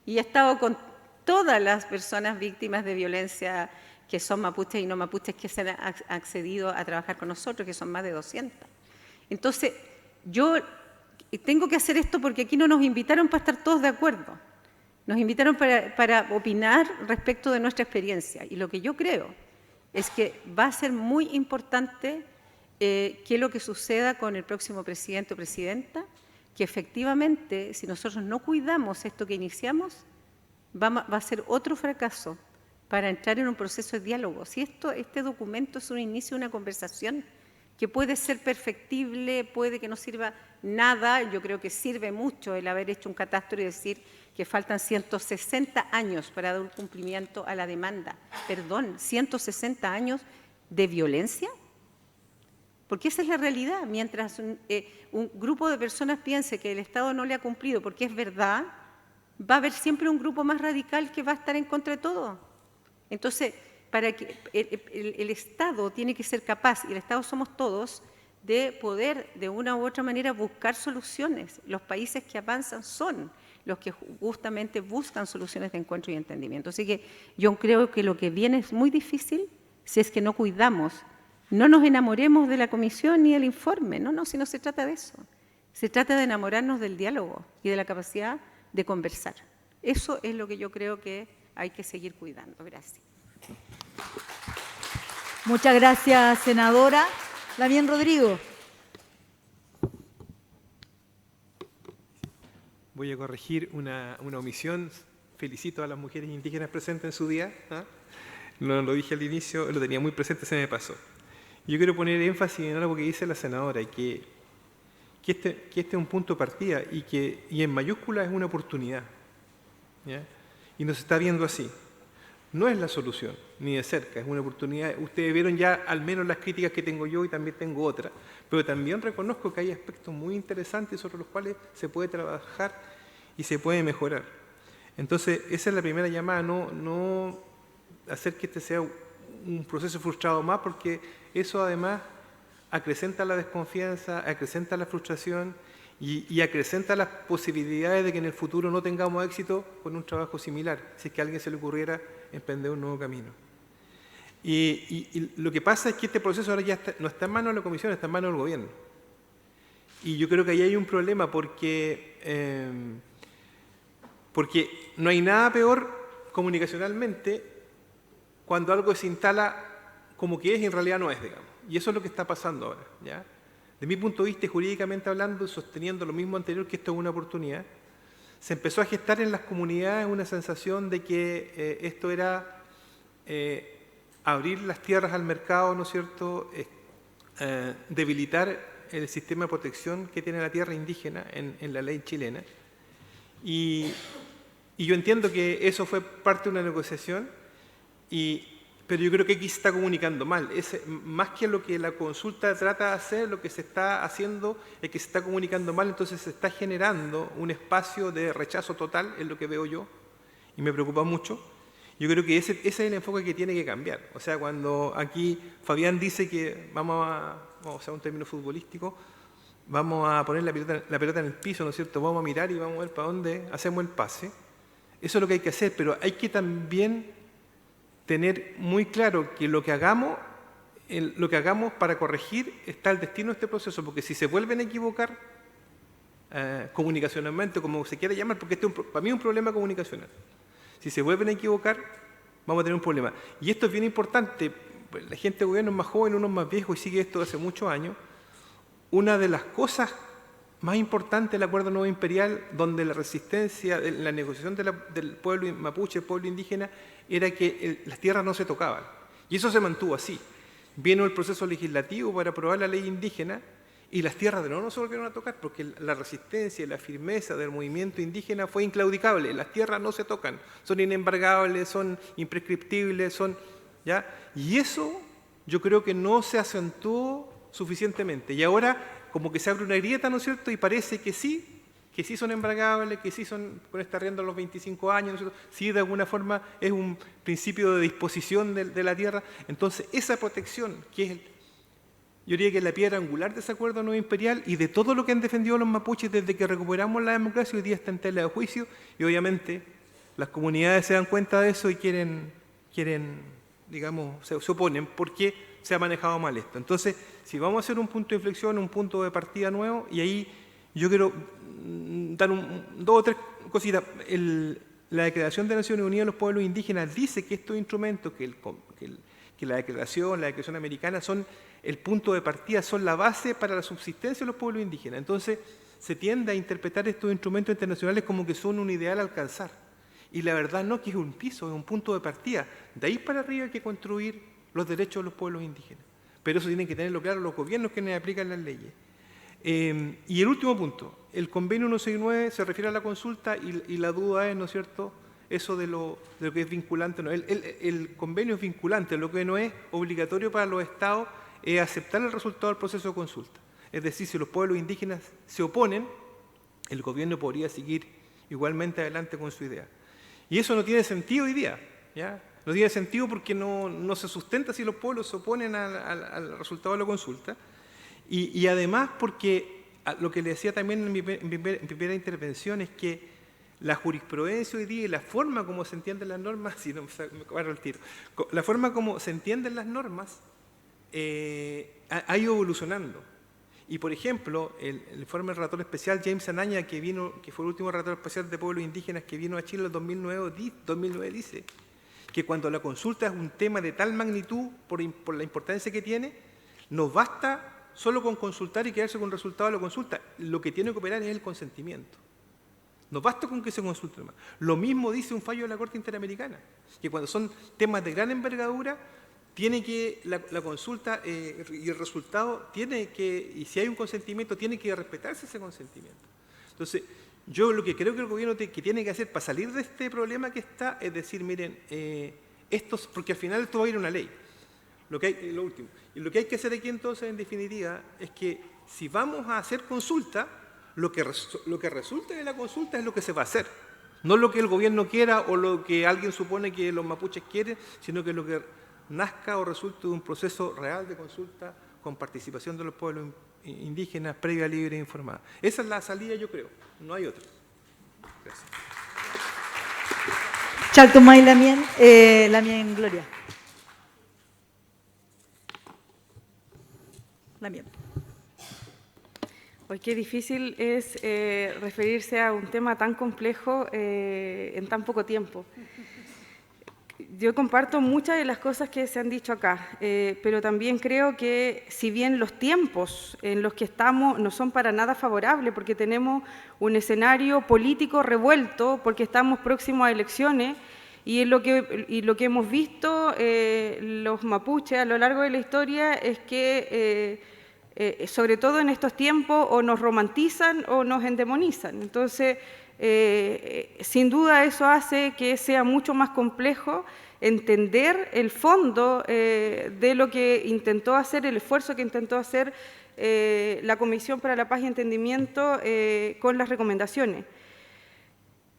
Y he estado con todas las personas víctimas de violencia que son mapuches y no mapuches que se han accedido a trabajar con nosotros, que son más de 200. Entonces, yo tengo que hacer esto porque aquí no nos invitaron para estar todos de acuerdo. Nos invitaron para opinar respecto de nuestra experiencia. Y lo que yo creo es que va a ser muy importante qué lo que suceda con el próximo presidente o presidenta, que efectivamente, si nosotros no cuidamos esto que iniciamos, va a ser otro fracaso para entrar en un proceso de diálogo. Si este documento es un inicio de una conversación que puede ser perfectible, puede que no sirva nada, yo creo que sirve mucho el haber hecho un catastro y decir que faltan 160 años para dar un cumplimiento a la demanda. Perdón, 160 años de violencia. Porque esa es la realidad. Mientras un grupo de personas piense que el Estado no le ha cumplido porque es verdad, va a haber siempre un grupo más radical que va a estar en contra de todo. Entonces, para que el Estado tiene que ser capaz, y el Estado somos todos, de poder de una u otra manera buscar soluciones. Los países que avanzan son los que justamente buscan soluciones de encuentro y entendimiento. Así que yo creo que lo que viene es muy difícil si es que no cuidamos. No nos enamoremos de la comisión ni del informe, no, si no se trata de eso. Se trata de enamorarnos del diálogo y de la capacidad de conversar. Eso es lo que yo creo que hay que seguir cuidando. Gracias. Muchas gracias, senadora. Damián Rodrigo. Voy a corregir una omisión. Felicito a las mujeres indígenas presentes en su día. No lo dije al inicio, lo tenía muy presente, se me pasó. Yo quiero poner énfasis en algo que dice la senadora, y que este es un punto de partida y en mayúscula es una oportunidad, ¿ya? Y nos está viendo así. No es la solución, ni de cerca, es una oportunidad. Ustedes vieron ya al menos las críticas que tengo yo y también tengo otras, pero también reconozco que hay aspectos muy interesantes sobre los cuales se puede trabajar y se puede mejorar. Entonces, esa es la primera llamada, no hacer que este sea un proceso frustrado más, porque eso además acrecenta la desconfianza, acrecenta la frustración y acrecenta las posibilidades de que en el futuro no tengamos éxito con un trabajo similar, si es que a alguien se le ocurriera emprender un nuevo camino. Y lo que pasa es que este proceso ahora ya no está en manos de la Comisión, está en manos del Gobierno. Y yo creo que ahí hay un problema porque no hay nada peor comunicacionalmente cuando algo se instala como que es y en realidad no es, digamos. Y eso es lo que está pasando ahora, ¿ya? De mi punto de vista, jurídicamente hablando, sosteniendo lo mismo anterior, que esto es una oportunidad, se empezó a gestar en las comunidades una sensación de que esto era abrir las tierras al mercado, ¿no es cierto?, debilitar el sistema de protección que tiene la tierra indígena en la ley chilena. Y yo entiendo que eso fue parte de una negociación, pero yo creo que aquí se está comunicando mal. Más que lo que la consulta trata de hacer, lo que se está haciendo es que se está comunicando mal, entonces se está generando un espacio de rechazo total, es lo que veo yo, y me preocupa mucho. Yo creo que ese es el enfoque que tiene que cambiar. O sea, cuando aquí Fabián dice que vamos a usar un término futbolístico, vamos a poner la pelota en el piso, ¿no es cierto? Vamos a mirar y vamos a ver para dónde hacemos el pase. Eso es lo que hay que hacer, pero hay que también tener muy claro que lo que hagamos para corregir está el destino de este proceso, porque si se vuelven a equivocar comunicacionalmente, como se quiera llamar, porque para mí es un problema comunicacional, si se vuelven a equivocar, vamos a tener un problema. Y esto es bien importante, la gente de gobierno es más joven, uno es más viejo y sigue esto hace muchos años. Una de las cosas más importantes del Acuerdo Nuevo Imperial, donde la resistencia, la negociación del pueblo mapuche, el pueblo indígena, era que las tierras no se tocaban. Y eso se mantuvo así. Vino el proceso legislativo para aprobar la ley indígena y las tierras de nuevo no se volvieron a tocar porque la resistencia y la firmeza del movimiento indígena fue inclaudicable. Las tierras no se tocan, son inembargables, son imprescriptibles, ¿ya? Y eso yo creo que no se acentuó suficientemente. Y ahora como que se abre una grieta, ¿no es cierto? Y parece que sí, que sí son embargables, que sí son con este arriendo a los 25 años, ¿no es cierto? Sí, de alguna forma es un principio de disposición de la tierra. Entonces, esa protección, que es, yo diría que es la piedra angular de ese acuerdo nuevo imperial y de todo lo que han defendido los mapuches desde que recuperamos la democracia, hoy día está en tela de juicio y obviamente las comunidades se dan cuenta de eso y quieren digamos, se oponen porque se ha manejado mal esto. Entonces, si vamos a hacer un punto de inflexión, un punto de partida nuevo, y ahí yo quiero dar dos o tres cositas. La Declaración de Naciones Unidas de los Pueblos Indígenas dice que estos instrumentos, que la Declaración Americana son el punto de partida, son la base para la subsistencia de los pueblos indígenas. Entonces, se tiende a interpretar estos instrumentos internacionales como que son un ideal a alcanzar. Y la verdad no, que es un piso, es un punto de partida. De ahí para arriba hay que construir los derechos de los pueblos indígenas. Pero eso tienen que tenerlo claro los gobiernos que les aplican las leyes. Y el último punto, el convenio 169 se refiere a la consulta y la duda es, ¿no es cierto?, eso de lo que es vinculante. No. El convenio es vinculante, lo que no es obligatorio para los estados es aceptar el resultado del proceso de consulta. Es decir, si los pueblos indígenas se oponen, el gobierno podría seguir igualmente adelante con su idea. Y eso no tiene sentido hoy día, ¿ya? No tiene sentido porque no se sustenta si los pueblos se oponen al resultado de la consulta. Y además porque, lo que le decía también en mi primera intervención, es que la jurisprudencia hoy día y la forma como se entienden las normas, si no me paro el tiro, la forma como se entienden las normas ha ido evolucionando. Y, por ejemplo, el informe del relator especial James Anaña, que fue el último relator especial de pueblos indígenas que vino a Chile en 2009, dice que cuando la consulta es un tema de tal magnitud, por la importancia que tiene, no basta solo con consultar y quedarse con el resultado de la consulta. Lo que tiene que operar es el consentimiento. No basta con que se consulte más. Lo mismo dice un fallo de la Corte Interamericana, que cuando son temas de gran envergadura, tiene que la consulta y el resultado tiene que, y si hay un consentimiento, tiene que respetarse ese consentimiento. Entonces, yo lo que creo que el gobierno que tiene que hacer para salir de este problema que está, es decir, miren, porque al final esto va a ir a una ley. Lo último. Y lo que hay que hacer aquí entonces, en definitiva, es que si vamos a hacer consulta, lo que resulta de la consulta es lo que se va a hacer. No lo que el gobierno quiera o lo que alguien supone que los mapuches quieren, sino que lo que nazca o resulte de un proceso real de consulta con participación de los pueblos indígenas, previa, libre e informada. Esa es la salida, yo creo. No hay otra. Gracias. Chaltomay Lamien Gloria. Lamien. Hoy qué difícil es referirse a un tema tan complejo en tan poco tiempo. Yo comparto muchas de las cosas que se han dicho acá, pero también creo que si bien los tiempos en los que estamos no son para nada favorables, porque tenemos un escenario político revuelto, porque estamos próximos a elecciones, y lo que hemos visto los mapuches a lo largo de la historia es que, sobre todo en estos tiempos, o nos romantizan o nos endemonizan. Entonces, sin duda eso hace que sea mucho más complejo entender el fondo de lo que intentó hacer, el esfuerzo que intentó hacer la Comisión para la Paz y Entendimiento con las recomendaciones.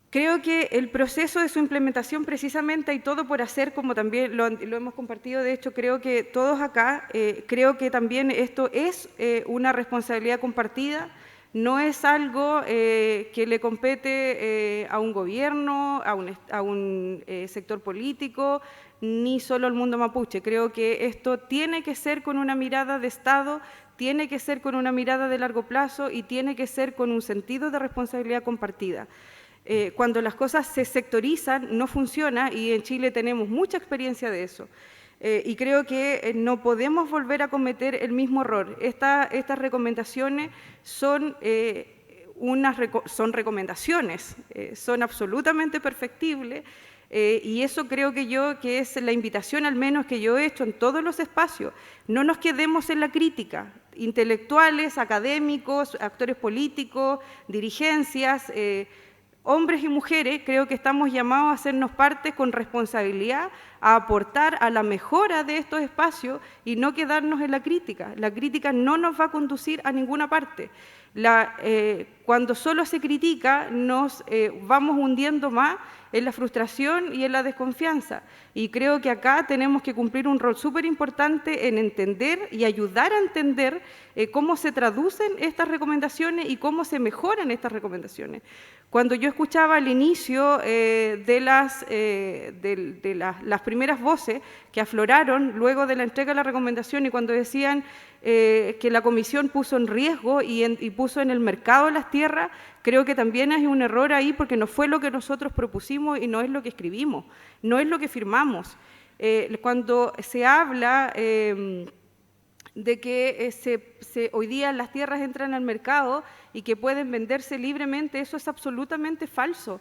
Creo que el proceso de su implementación precisamente hay todo por hacer, como también lo hemos compartido. De hecho, creo que todos acá, creo que también esto es una responsabilidad compartida. No es algo que le compete a un gobierno, a un sector político, ni solo al mundo mapuche. Creo que esto tiene que ser con una mirada de Estado, tiene que ser con una mirada de largo plazo y tiene que ser con un sentido de responsabilidad compartida. Cuando las cosas se sectorizan, no funciona, y en Chile tenemos mucha experiencia de eso. Y creo que no podemos volver a cometer el mismo error. Estas recomendaciones son recomendaciones, son absolutamente perfectibles, y eso creo que es la invitación al menos que yo he hecho en todos los espacios. No nos quedemos en la crítica. Intelectuales, académicos, actores políticos, dirigencias, hombres y mujeres, creo que estamos llamados a hacernos parte con responsabilidad, a aportar a la mejora de estos espacios y no quedarnos en la crítica. La crítica no nos va a conducir a ninguna parte. cuando solo se critica, nos vamos hundiendo más en la frustración y en la desconfianza. Y creo que acá tenemos que cumplir un rol súper importante en entender y ayudar a entender cómo se traducen estas recomendaciones y cómo se mejoran estas recomendaciones. Cuando yo escuchaba al inicio de las primeras voces que afloraron luego de la entrega de la recomendación y cuando decían que la Comisión puso en riesgo y puso en el mercado las tierras, creo que también hay un error ahí porque no fue lo que nosotros propusimos y no es lo que escribimos, no es lo que firmamos. Cuando se habla de que hoy día las tierras entran al mercado y que pueden venderse libremente, eso es absolutamente falso.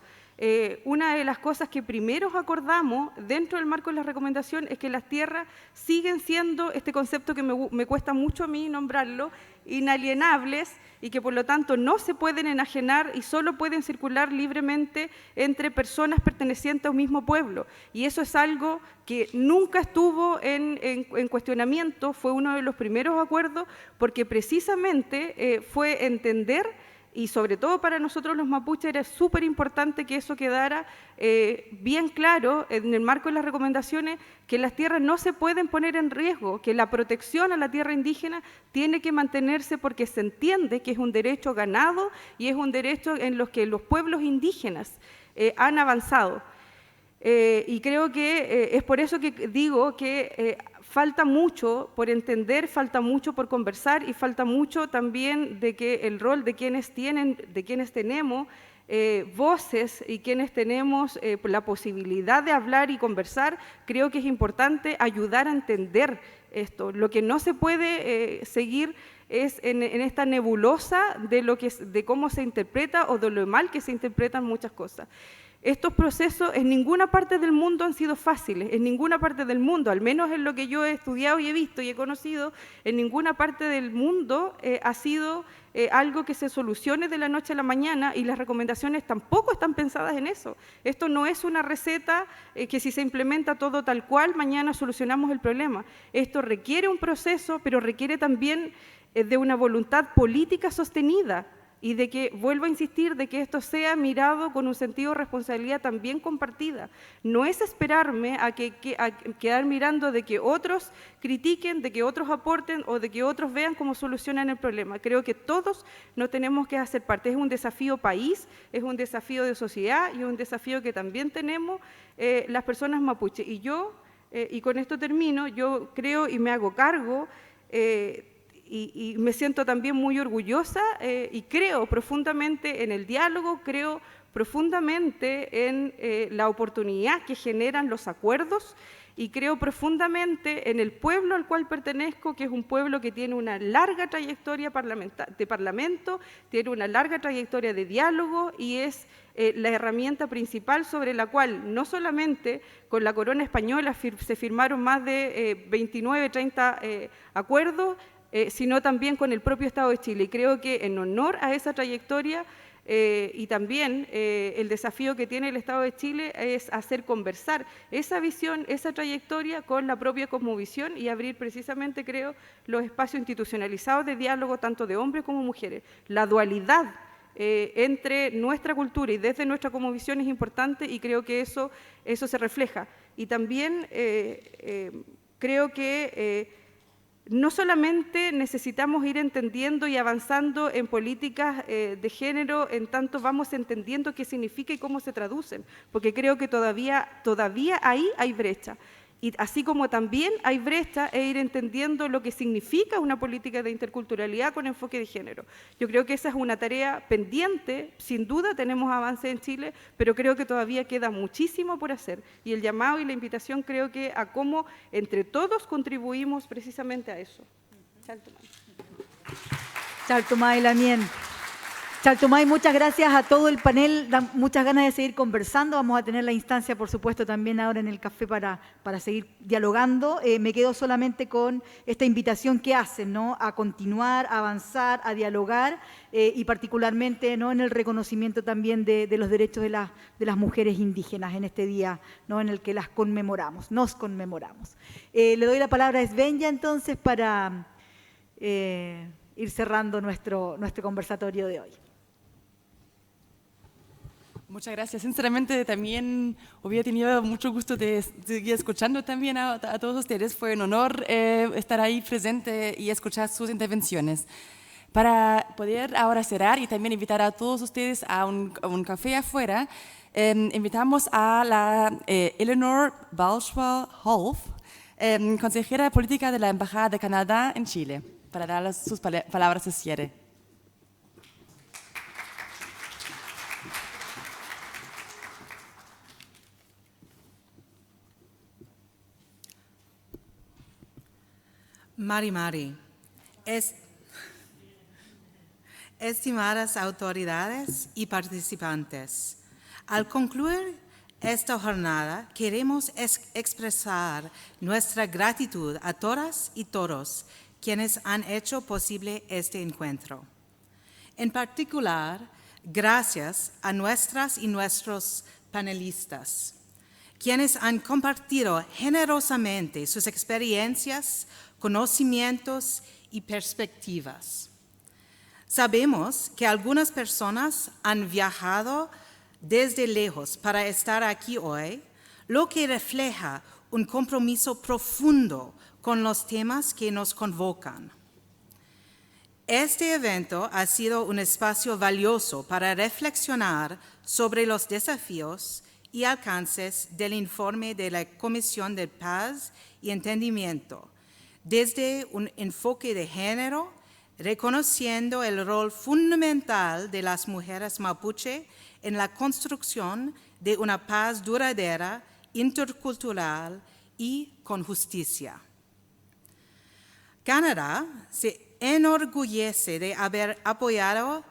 Una de las cosas que primero acordamos dentro del marco de la recomendación es que las tierras siguen siendo, este concepto que me cuesta mucho a mí nombrarlo, inalienables y que por lo tanto no se pueden enajenar y solo pueden circular libremente entre personas pertenecientes a un mismo pueblo. Y eso es algo que nunca estuvo en cuestionamiento, fue uno de los primeros acuerdos porque precisamente fue entender. Y sobre todo para nosotros los mapuches era súper importante que eso quedara bien claro en el marco de las recomendaciones, que las tierras no se pueden poner en riesgo, que la protección a la tierra indígena tiene que mantenerse porque se entiende que es un derecho ganado y es un derecho en los que los pueblos indígenas han avanzado. Y creo que es por eso que digo que falta mucho por entender, falta mucho por conversar y falta mucho también de que el rol de quienes tenemos voces y quienes tenemos la posibilidad de hablar y conversar, creo que es importante ayudar a entender esto. Lo que no se puede seguir es en esta nebulosa de cómo se interpreta o de lo mal que se interpretan muchas cosas. Estos procesos en ninguna parte del mundo han sido fáciles, en ninguna parte del mundo, al menos en lo que yo he estudiado y he visto y he conocido, en ninguna parte del mundo ha sido algo que se solucione de la noche a la mañana y las recomendaciones tampoco están pensadas en eso. Esto no es una receta que si se implementa todo tal cual, mañana solucionamos el problema. Esto requiere un proceso, pero requiere también de una voluntad política sostenida. Y de que, vuelvo a insistir, de que esto sea mirado con un sentido de responsabilidad también compartida. No es esperarme a quedar mirando de que otros critiquen, de que otros aporten o de que otros vean cómo solucionan el problema. Creo que todos no tenemos que hacer parte. Es un desafío país, es un desafío de sociedad y es un desafío que también tenemos las personas mapuche. Y yo, y con esto termino, yo creo y me hago cargo y me siento también muy orgullosa y creo profundamente en el diálogo, creo profundamente en la oportunidad que generan los acuerdos y creo profundamente en el pueblo al cual pertenezco, que es un pueblo que tiene una larga trayectoria de parlamento, tiene una larga trayectoria de diálogo y es la herramienta principal sobre la cual no solamente con la corona española se firmaron más de 29, 30 acuerdos, sino también con el propio Estado de Chile. Y creo que en honor a esa trayectoria y también el desafío que tiene el Estado de Chile es hacer conversar esa visión, esa trayectoria con la propia cosmovisión y abrir precisamente, creo, los espacios institucionalizados de diálogo tanto de hombres como mujeres. La dualidad entre nuestra cultura y desde nuestra cosmovisión es importante y creo que eso se refleja. Y también creo que no solamente necesitamos ir entendiendo y avanzando en políticas de género, en tanto vamos entendiendo qué significa y cómo se traducen, porque creo que todavía ahí hay brecha. Y así como también hay brecha e ir entendiendo lo que significa una política de interculturalidad con enfoque de género. Yo creo que esa es una tarea pendiente, sin duda tenemos avance en Chile, pero creo que todavía queda muchísimo por hacer. Y el llamado y la invitación creo que a cómo entre todos contribuimos precisamente a eso. Chaltumay Lamien. Chaltumay, muchas gracias a todo el panel, da muchas ganas de seguir conversando, vamos a tener la instancia, por supuesto, también ahora en el café para seguir dialogando. Me quedo solamente con esta invitación que hacen, ¿no? A continuar, a avanzar, a dialogar y particularmente, ¿no? En el reconocimiento también de los derechos de las mujeres indígenas en este día, ¿no? En el que las conmemoramos, nos conmemoramos. Le doy la palabra a Svenja entonces para ir cerrando nuestro conversatorio de hoy. Muchas gracias. Sinceramente, también hubiera tenido mucho gusto de seguir escuchando también a todos ustedes. Fue un honor estar ahí presente y escuchar sus intervenciones. Para poder ahora cerrar y también invitar a todos ustedes a un café afuera, invitamos a la Eleanor Balchwell-Holf, consejera política de la Embajada de Canadá en Chile, para dar sus palabras de cierre. Mari, estimadas autoridades y participantes, al concluir esta jornada queremos expresar nuestra gratitud a todas y todos quienes han hecho posible este encuentro. En particular, gracias a nuestras y nuestros panelistas, quienes han compartido generosamente sus experiencias, conocimientos y perspectivas. Sabemos que algunas personas han viajado desde lejos para estar aquí hoy, lo que refleja un compromiso profundo con los temas que nos convocan. Este evento ha sido un espacio valioso para reflexionar sobre los desafíos y alcances del informe de la Comisión de Paz y Entendimiento, desde un enfoque de género, reconociendo el rol fundamental de las mujeres mapuche en la construcción de una paz duradera, intercultural y con justicia. Canadá se enorgullece de haber apoyado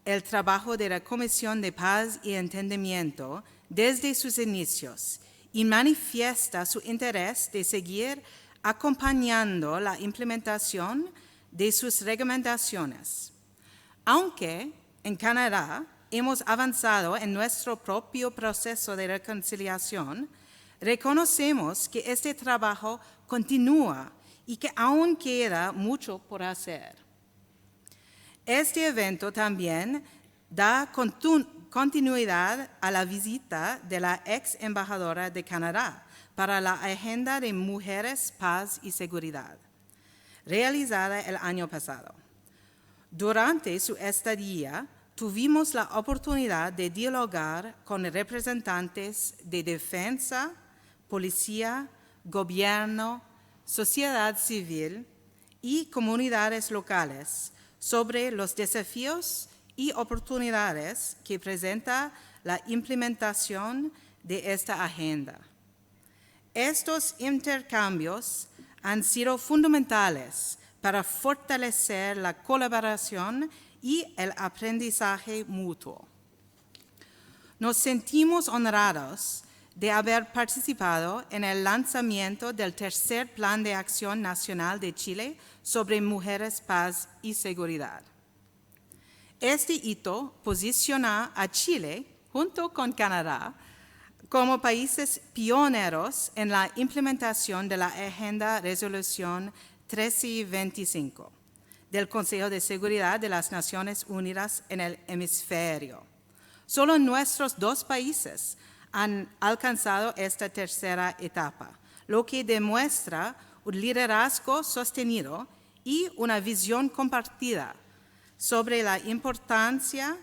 el trabajo de la Comisión de Paz y Entendimiento desde sus inicios y manifiesta su interés de seguir acompañando la implementación de sus recomendaciones. Aunque en Canadá hemos avanzado en nuestro propio proceso de reconciliación, reconocemos que este trabajo continúa y que aún queda mucho por hacer. Este evento también da continuidad a la visita de la ex embajadora de Canadá para la Agenda de Mujeres, Paz y Seguridad, realizada el año pasado. Durante su estadía, tuvimos la oportunidad de dialogar con representantes de defensa, policía, gobierno, sociedad civil y comunidades locales sobre los desafíos y oportunidades que presenta la implementación de esta agenda. Estos intercambios han sido fundamentales para fortalecer la colaboración y el aprendizaje mutuo. Nos sentimos honrados de haber participado en el lanzamiento del tercer Plan de Acción Nacional de Chile sobre Mujeres, Paz y Seguridad. Este hito posiciona a Chile, junto con Canadá, como países pioneros en la implementación de la Agenda Resolución 1325 del Consejo de Seguridad de las Naciones Unidas en el hemisferio. Solo nuestros dos países han alcanzado esta tercera etapa, lo que demuestra un liderazgo sostenido y una visión compartida sobre la importancia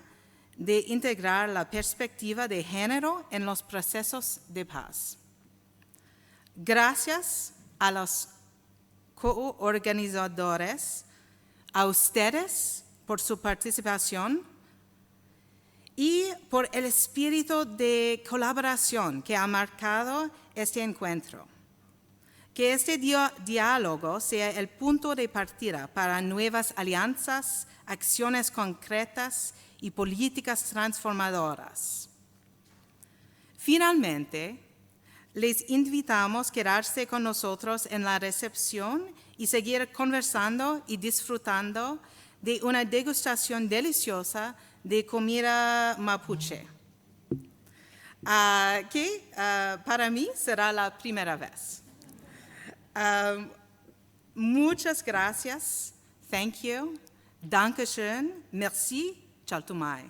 de integrar la perspectiva de género en los procesos de paz. Gracias a los coorganizadores, a ustedes por su participación y por el espíritu de colaboración que ha marcado este encuentro. Que este diálogo sea el punto de partida para nuevas alianzas, acciones concretas y políticas transformadoras. Finalmente, les invitamos a quedarse con nosotros en la recepción y seguir conversando y disfrutando de una degustación deliciosa de comida mapuche, que para mí será la primera vez. Muchas gracias. Thank you. Dankeschön. Merci. Chaltumai.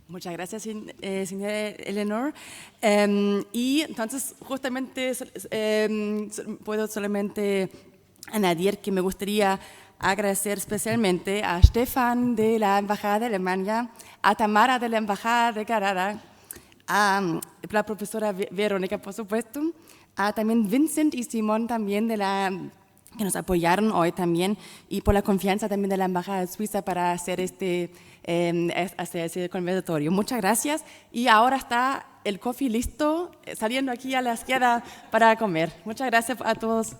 Muchas gracias, señora Eleanor. Y entonces, justamente, puedo solamente añadir que me gustaría agradecer especialmente a Stefan de la Embajada de Alemania, a Tamara de la Embajada de Canadá, a la profesora Verónica, por supuesto, a también Vincent y Simón también que nos apoyaron hoy también, y por la confianza también de la Embajada de Suiza para hacer ese conversatorio. Muchas gracias, y ahora está el coffee listo, saliendo aquí a la izquierda para comer. Muchas gracias a todos.